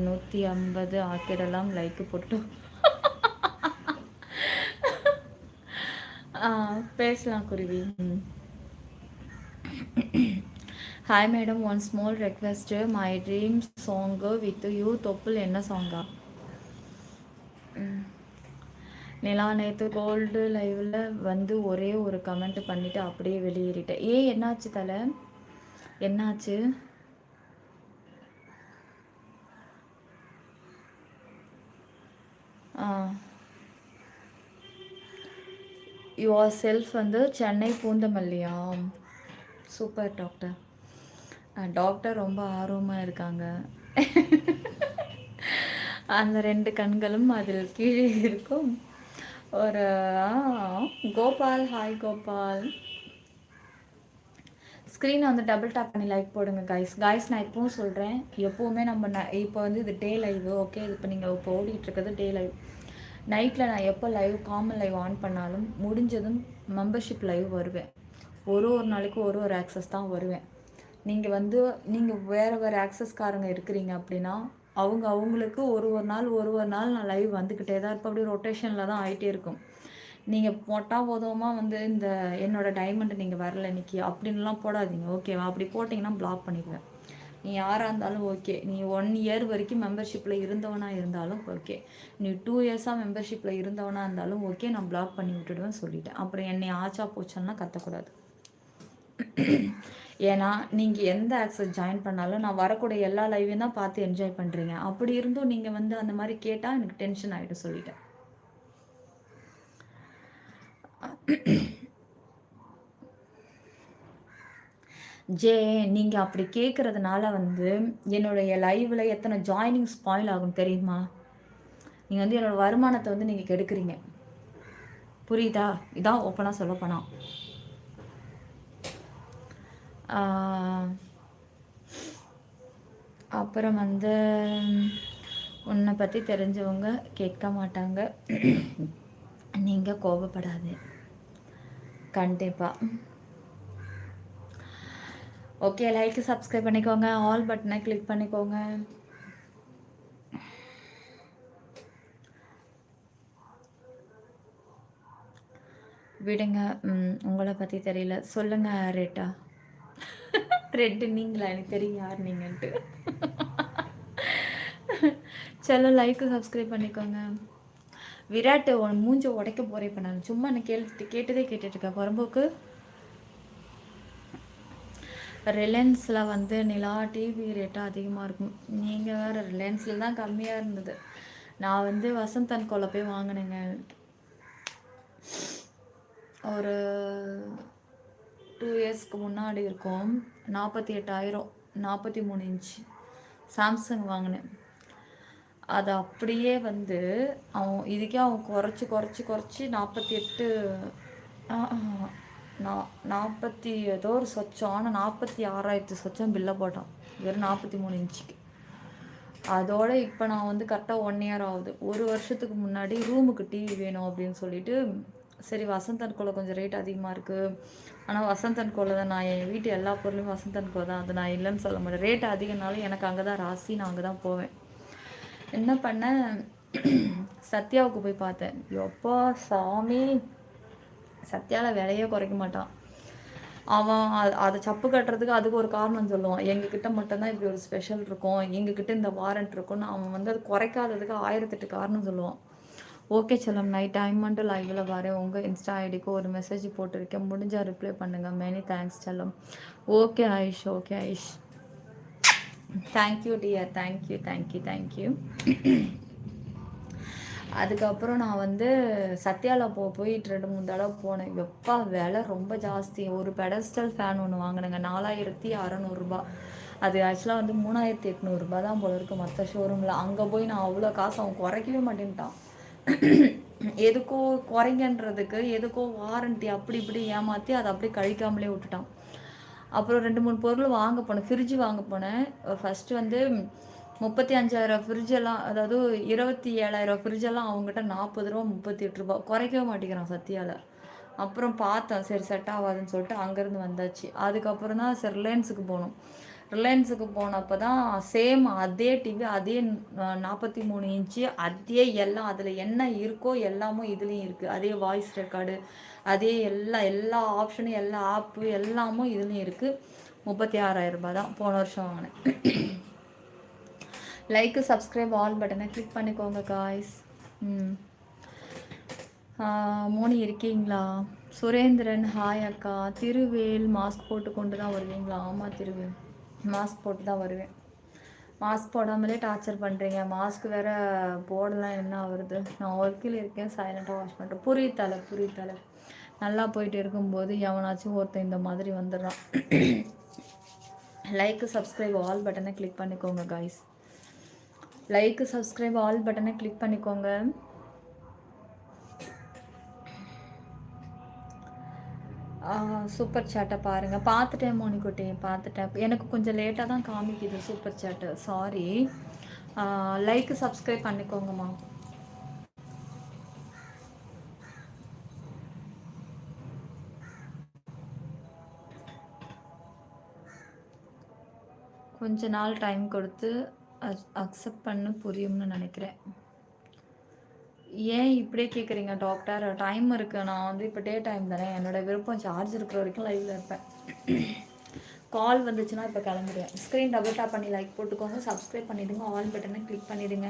150 ஆக்கிடலாம். லைக் போட்டு பேசலாம் குருவி. Hi madam, one small request. My dream song with you. தொப்புள் என்ன சாங்கா? நிலா நேற்று கோல்டு லைவில் வந்து ஒரே ஒரு கமெண்ட் பண்ணிவிட்டு அப்படியே வெளியேறிட்டேன். என்னாச்சு தலை? என்னாச்சு? யுவர் செல்ஃப் வந்து சென்னை பூந்தமல்லியா? Super doctor. டாக்டர் ரொம்ப ஆர்வமாக இருக்காங்க. அந்த 2 கண்களும் அதில் கீழே இருக்கும். ஒரு கோபால், ஹாய் கோபால். ஸ்க்ரீனை வந்து டபுள் டேப் பண்ணி லைக் போடுங்க காய்ஸ். நான் இப்போவும் சொல்கிறேன், எப்போவுமே நம்ம இப்போ வந்து இது டே லைவ். ஓகே, இப்போ நீங்கள் இப்போ ஓடிட்டுருக்கிறது டே லைவ். நைட்டில் நான் எப்போ லைவ் காமன் லைவ் ஆன் பண்ணாலும் முடிஞ்சதும் மெம்பர்ஷிப் லைவ் வருவேன். ஒரு நாளைக்கு ஒரு ஆக்சஸ் தான் வருவேன். நீங்கள் வேறு ஆக்சஸ்காரங்க இருக்கிறீங்க அப்படின்னா அவங்களுக்கு ஒரு நாள் நான் லைவ் வந்துக்கிட்டே தான் இருப்பேன். அப்படியே ரொட்டேஷனில் தான் ஆகிட்டே இருக்கும். நீங்கள் போதமாக வந்து இந்த என்னோடய டைமண்ட் நீங்கள் வரல இன்றைக்கி அப்படின்லாம் போடாதீங்க. ஓகேவா? அப்படி போட்டிங்கன்னா பிளாக் பண்ணிடுவேன். நீ யாராக இருந்தாலும் ஓகே. நீ 1 இயர் வரைக்கும் மெம்பர்ஷிப்பில் இருந்தவனாக இருந்தாலும் ஓகே. நீ 2 இயர்ஸாக மெம்பர்ஷிப்பில் இருந்தவனாக இருந்தாலும் ஓகே. நான் பிளாக் பண்ணி விட்டுடுவேன் சொல்லிட்டேன். அப்புறம் என்னை ஆச்சா போச்சோன்னா கத்தக்கூடாது. ஏன்னா நீங்கள் எந்த ஆக்சஸ் ஜாயின் பண்ணாலும் நான் வரக்கூடிய எல்லா லைவையும் தான் பார்த்து என்ஜாய் பண்ணுறீங்க. அப்படி இருந்தும் நீங்கள் வந்து அந்த மாதிரி கேட்டால் எனக்கு டென்ஷன் ஆகிடும் சொல்லிட்டேன். நீங்கள் அப்படி கேட்குறதுனால வந்து என்னுடைய லைவில் எத்தனை ஜாயினிங் ஸ்பாயில் ஆகும் தெரியுமா? நீங்கள் வந்து என்னோடய வருமானத்தை வந்து நீங்கள் கெடுக்குறீங்க. புரியுதா? இதான் ஓப்பனாக சொல்ல போனால். அப்புறம் வந்து உன்னை பற்றி தெரிஞ்சவங்க கேட்க மாட்டாங்க. நீங்கள் கோபப்படாது. கண்டிப்பாக. ஓகே, லைக் சப்ஸ்கிரைப் பண்ணிக்கோங்க. ஆல் பட்டனை கிளிக் பண்ணிக்கோங்க. விடுங்க. உங்களை பற்றி தெரியல. சொல்லுங்கள் ரேட்டா. ரெட்டு நீங்களா? எனக்கு தெரியும் யார் நீங்கன்ட்டு. செல்ல லைக்கு சப்ஸ்கிரைப் பண்ணிக்கோங்க. விராட்டு மூஞ்ச உடைக்க போகிறேன். இப்போ நான் சும்மா என்ன கேட்டதே கேட்டுட்ருக்கேன். புறம்போக்கு ரிலையன்ஸில் வந்து நிலா டிவி ரேட்டாக அதிகமாக இருக்கும். நீங்கள் வேறு ரிலையன்ஸில் தான் கம்மியாக இருந்தது. நான் வந்து வசந்த் அண்ட் கோல போய் வாங்கினேங்க. ஒரு 2 இயர்ஸ்க்கு முன்னாடி இருக்கும். 48,000 43 இன்ச் சாம்சங் வாங்கினேன். அது அப்படியே வந்து இதுக்கே அவன் குறைச்சி 48 40 ஏதோ ஒரு சொச்சம். ஆனால் 46,000 சொச்சம் பில்லை போட்டான் வெறும் 43 இன்ச்சுக்கு. அதோட இப்போ நான் வந்து கரெக்டாக 1 இயர் ஆகுது. 1 வருஷத்துக்கு முன்னாடி ரூமுக்கு டிவி வேணும் அப்படின்னு சொல்லிட்டு, சரி வசந்த் அண்ட் கோல கொஞ்சம் ரேட் அதிகமாக இருக்குது. ஆனால் வசந்த் அண்ட் கோல தான் நான் என் வீட்டு எல்லா பொருளையும் வசந்த் அண்ட் கோல தான். அது நான் இல்லைன்னு சொல்ல மாட்டேன். ரேட் அதிகனாலும் எனக்கு அங்கே தான் ராசி. நான் அங்கே தான் போவேன். என்ன பண்ணேன், சத்யாவுக்கு போய் பார்த்தேன். எப்பா சாமி, சத்யாவில் விலையே குறைக்க மாட்டான் அவன். அதை சப்பு கட்டுறதுக்கு அதுக்கு ஒரு காரணம் சொல்லுவான். எங்ககிட்ட மட்டும்தான் இப்படி ஒரு ஸ்பெஷல் இருக்கும், எங்ககிட்ட இந்த வாரண்ட் இருக்கும்னு அவன் வந்து அது குறைக்காததுக்கு 1008 காரணம் சொல்லுவான். ஓகே செல்லம், நைட் டைம் மட்டும் லைவில் வரேன். உங்கள் இன்ஸ்டா ஐடிக்கு ஒரு மெசேஜ் போட்டிருக்கேன், முடிஞ்சால் ரிப்ளை பண்ணுங்கள். மெனி தேங்க்ஸ் செல்லம். Okay Ayish, okay Ayish. Thank you dear, thank you. அதுக்கப்புறம் நான் வந்து சத்யாவில் போயிட்டு 2-3 தடவை போனேன். எப்பா விலை ரொம்ப ஜாஸ்தி. ஒரு பெடஸ்டல் ஃபேன் ஒன்று வாங்கினேங்க, 4,600 ரூபா. அது ஆக்சுவலாக வந்து 3800 தான் போல இருக்குது மற்ற ஷோரூமில். அங்கே போய் நான் அவ்வளோ காசு அவன் குறைக்கவே மாட்டேன்ட்டான். எதுக்கோ குறைங்கன்றதுக்கு எதுக்கோ வாரண்ட்டி அப்படி இப்படி ஏமாற்றி அதை அப்படியே கழிக்காமலே விட்டுட்டான். அப்புறம் 2-3 பொருள் வாங்க போனேன். ஃப்ரிட்ஜு வாங்க போனேன். ஃபஸ்ட்டு வந்து 35,000 ஃப்ரிட்ஜெல்லாம், அதாவது 27,000 ஃப்ரிட்ஜெல்லாம் அவங்ககிட்ட 40 ரூபா 38 ரூபா குறைக்கவே மாட்டேங்கிறான் சத்யாவில். அப்புறம் பார்த்தேன், சரி செட் ஆகாதுன்னு சொல்லிட்டு அங்கேருந்து வந்தாச்சு. அதுக்கப்புறம் தான் சரி ரிலையன்ஸுக்கு போனோம். ரிலையன்ஸுக்கு போனப்போ தான் சேம் அதே டிவி, அதே 43 இன்ச்சு, அதே எல்லாம் அதில் என்ன இருக்கோ எல்லாமும் இதுலேயும் இருக்குது. அதே வாய்ஸ் ரெக்கார்டு, அதே எல்லா ஆப்ஷனும், எல்லா ஆப்பு எல்லாமும் இதுலேயும் இருக்குது. 36,000 ரூபா தான் போன வருஷம் வாங்கினேன். லைக்கு சப்ஸ்கிரைப் ஆல் பட்டனை கிளிக் பண்ணிக்கோங்க காய்ஸ். மோனி இருக்கீங்களா? சுரேந்திரன் ஹாய் அக்கா. திருவேல் மாஸ்க் போட்டு கொண்டு தான் வருவீங்களா? ஆமாம் திருவேல், மாஸ்க் போட்டு தான் வருவேன். மாஸ்க் போடாமலே டார்ச்சர் பண்ணுறீங்க. மாஸ்க் வேறு போடலாம், என்ன வருது? நான் ஒர்க்கில் இருக்கேன், சைலண்ட்டாக வாஷ் பண்ணுறேன். புரியுத்தலை நல்லா போயிட்டு இருக்கும்போது எவனாச்சும் ஒருத்தன் இந்த மாதிரி வந்துடுறான். லைக்கு சப்ஸ்கிரைப் ஆல் பட்டனை கிளிக் பண்ணிக்கோங்க காய்ஸ். லைக்கு சப்ஸ்கிரைப் ஆல் பட்டனை கிளிக் பண்ணிக்கோங்க. சூப்பர் சேட்டை பாருங்கள். பார்த்துட்டேன் மோனிக்குட்டி, பார்த்துட்டேன். எனக்கு கொஞ்சம் லேட்டாக தான் காமிக்குது super chat, sorry. Like subscribe பண்ணிக்கோங்கம்மா. கொஞ்ச நாள் டைம் கொடுத்து அக்செப்ட் பண்ண புரியும்னு நினைக்கிறேன். ஏன் இப்படியே கேட்குறீங்க டாக்டர்? டைம் இருக்குது. நான் வந்து இப்போ டே டைம் தானே, என்னோடய விருப்பம் சார்ஜ் இருக்கிற வரைக்கும் லைவில் இருப்பேன். கால் வந்துச்சுன்னா இப்போ கிளம்பிடுவேன். ஸ்க்ரீன் டபுள் டேப் பண்ணி லைக் போட்டுக்கோங்க, சப்ஸ்கிரைப் பண்ணிவிடுங்க, ஆல் பட்டனை கிளிக் பண்ணிவிடுங்க.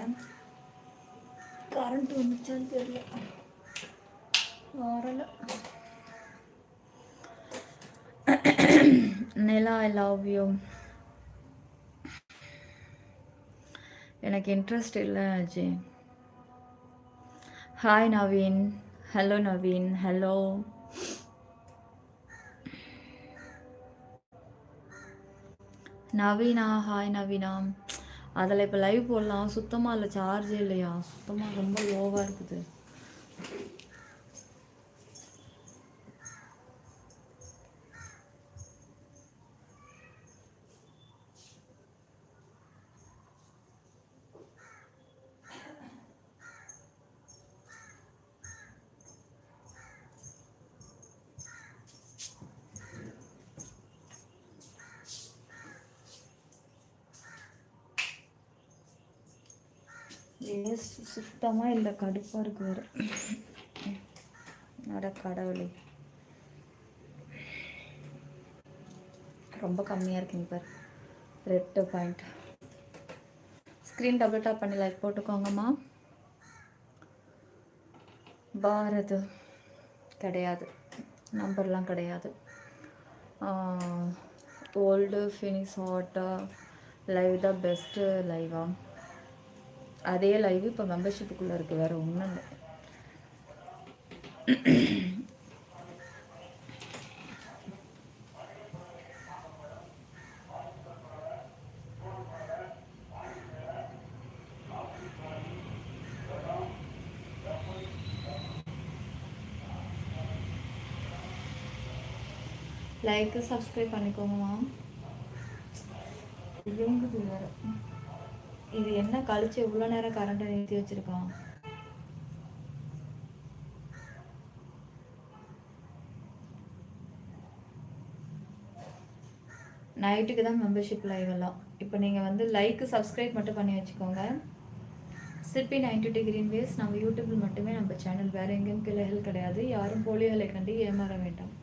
கரண்ட் வந்துச்சான்னு தெரியல, வரல. Nila I love you. எனக்கு இன்ட்ரெஸ்ட் இல்லை Ajay. Hi Naveen. Hello Naveen. Hello Naveena. Hi Naveena. அதில் இப்போ லைவ் போடலாம், சுத்தமாக இல்லை, சார்ஜே இல்லையா, சுத்தமாக ரொம்ப லோவாக இருக்குது. சுத்தமாக இல்லை, கடுப்பாக இருக்கு வேறு. நட கடவுளே, ரொம்ப கம்மியாக இருக்குங்க பார், red point. Screen double tap பண்ணி லைக் போட்டுக்கோங்கம்மா. பாரத் கிடையாது, நம்பர்லாம் கிடையாது. ஓல்டு ஃபினிஷ் ஹாட்டா லைவ் தான் பெஸ்ட்டு லைவா? அதே லைவ் இப்போ மெம்பர்ஷிப்புக்குள்ளே இருக்குது, வேறு ஒன்றும் இல்லை. Like subscribe பண்ணிக்கோங்கம்மா. இவங்குது வேறு, இது என்ன கழிச்சு இவ்வளோ நேரம் கரண்ட்டை நிறுத்தி வச்சுருக்கான். நைட்டுக்கு தான் மெம்பர்ஷிப் லைவ் எல்லாம். இப்போ நீங்கள் வந்து லைக்கு சப்ஸ்கிரைப் மட்டும் பண்ணி வச்சுக்கோங்க. சிற்பி 92 கிரீன் வேஸ் நம்ம யூடியூப்பில் மட்டுமே நம்ம சேனல், வேறு எங்கேயும் கிளைகள் கிடையாது. யாரும் போலியோகளை கண்டு ஏமாற வேண்டாம்.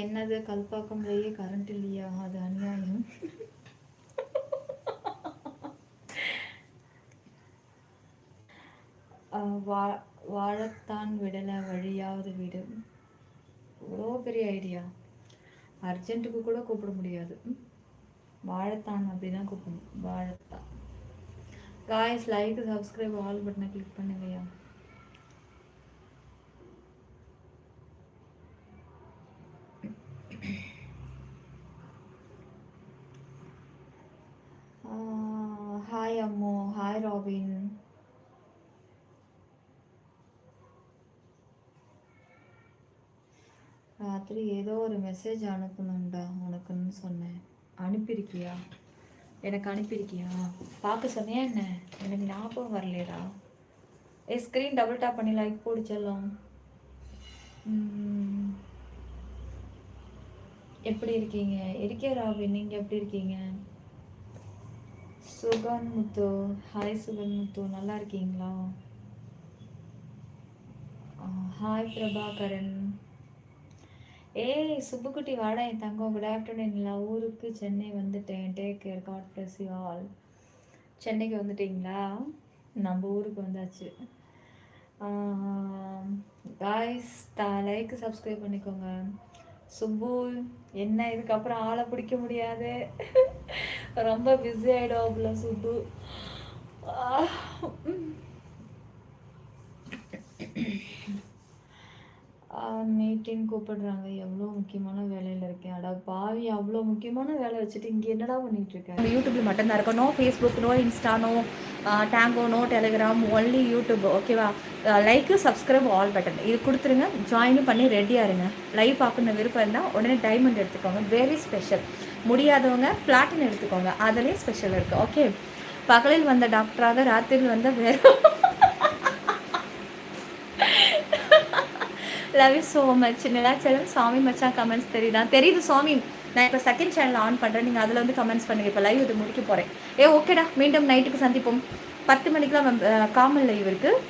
என்னது கல்பாக்கம்லேயே கரண்ட் இல்லையா? அது அநியாயம். வாழத்தான் விடலை, வழியாவது விடு. இவ்வளோ பெரிய ஐடியா, அர்ஜென்ட்டுக்கு கூட கூப்பிட முடியாது. வாழத்தான் அப்படி தான் கூப்பிடணும், வாழத்தான். காய்ஸ் லைக் சப்ஸ்கிரைப் ஆல் பட்டனை கிளிக் பண்ணுங்கய்யா. அம்மு. ஹாய் ராபின். ராத்திரி ஏதோ ஒரு மெசேஜ் அனுப்பணும்டா உனக்குன்னு சொன்னேன். அனுப்பியிருக்கியா? எனக்கு அனுப்பியிருக்கியா? பார்க்க சொன்னியா என்ன? எனக்கு ஞாபகம் வரலையடா. ஸ்க்ரீன் டபுள் டாப் பண்ணி லைக் போடிச்செல்லாம். எப்படி இருக்கீங்க? இருக்கே ராபின், நீங்கள் எப்படி இருக்கீங்க? சுகன் முத்து. ஹாய் சுகன் முத்து, நல்லா இருக்கீங்களா? ஹாய் பிரபாகரன். ஏய் சுப்புக்குட்டி வாடா என் தங்கம். குட் ஆஃப்டர்நூன்ல ஊருக்கு சென்னை வந்துட்டேன். Take care, god bless you all. சென்னைக்கு வந்துட்டீங்களா? நம்ம ஊருக்கு வந்தாச்சு. காய்ஸ் லைக் சப்ஸ்கிரைப் பண்ணிக்கோங்க. சுப்பு என்ன இதுக்கப்புறம் ஆளை பிடிக்க முடியாது. ரொம்ப பிஸி ஆகிடுவாப்புல சுப்பு. மீட்டிங் கூப்பிடுறாங்க. எவ்வளோ முக்கியமான வேலையில் இருக்கேன். அடா பாவி, அவ்வளோ முக்கியமான வேலை வச்சுட்டு இங்கே என்னடா பண்ணிட்டு இருக்கேன்? யூடியூப்பில் மட்டும்தான் இருக்கும். No Facebook, no Insta, no Tango, no Telegram, only YouTube. ஓகேவா? லைக்கு சப்ஸ்கிரைப் ஆல் பட்டன் இது கொடுத்துருங்க. ஜாயினும் பண்ணி ரெடியாக இருங்க. லைவ் பார்க்கணும் விருப்பம் இருந்தால் உடனே டைமண்ட் எடுத்துக்கோங்க. Very special. முடியாதவங்க பிளாட்டின் எடுத்துக்கோங்க. அதுலேயே ஸ்பெஷல் இருக்குது. ஓகே. பகலில் வந்த டாக்டராக ராத்திரியில் வந்த வேறு. Love you so much. Nilachalam சாமி மச்சான் கமெண்ட்ஸ் தெரியுது சாமி. நான் இப்போ செகண்ட் சேனல் ஆன் பண்ணுறேன். நீங்கள் அதில் வந்து கமெண்ட்ஸ் பண்ணுங்கள். இப்போ லைவ் இது முடிக்க போகிறேன். ஓகேடா, மீண்டும் நைட்டுக்கு சந்திப்போம். 10 மணிக்கெலாம் காமன் லைவ் இருக்குது.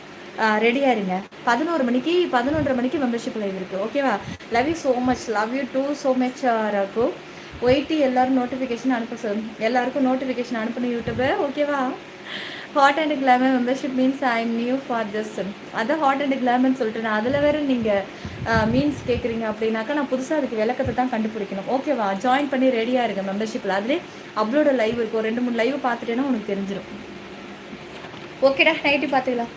ரெடியாக இருங்க. 11 மணிக்கு 11:30 மணிக்கு மெம்பர்ஷிப் லைவ் இருக்குது. ஓகேவா? Love you so much. Love you too so much Ragu. ஒயிட்டி எல்லோரும் நோட்டிஃபிகேஷன் அனுப்ப சொல்லணும். எல்லாருக்கும் நோட்டிஃபிகேஷன் அனுப்பணும் யூடியூப்பு. ஓகேவா? Hot and glamour membership means I am new for this. அதான் ஹாட் அண்ட் கிளாமர்னு சொல்லிட்டு நான் அதில் வேறு நீங்கள் மீன்ஸ் கேட்குறீங்க அப்படின்னாக்கா நான் புதுசாக அதுக்கு விளக்கத்தை தான் கண்டுபிடிக்கணும். ஓகேவா? ஜாயின் பண்ணி ரெடியாக இருங்க மெம்பர்ஷிப்பில். அதிலே அப்லோட லைவ் இருக்கும். 2-3 லைவ் பார்த்துட்டேன்னா உனக்கு தெரிஞ்சிடும். ஓகேடா, நைட்டு பார்த்துக்கலாம்.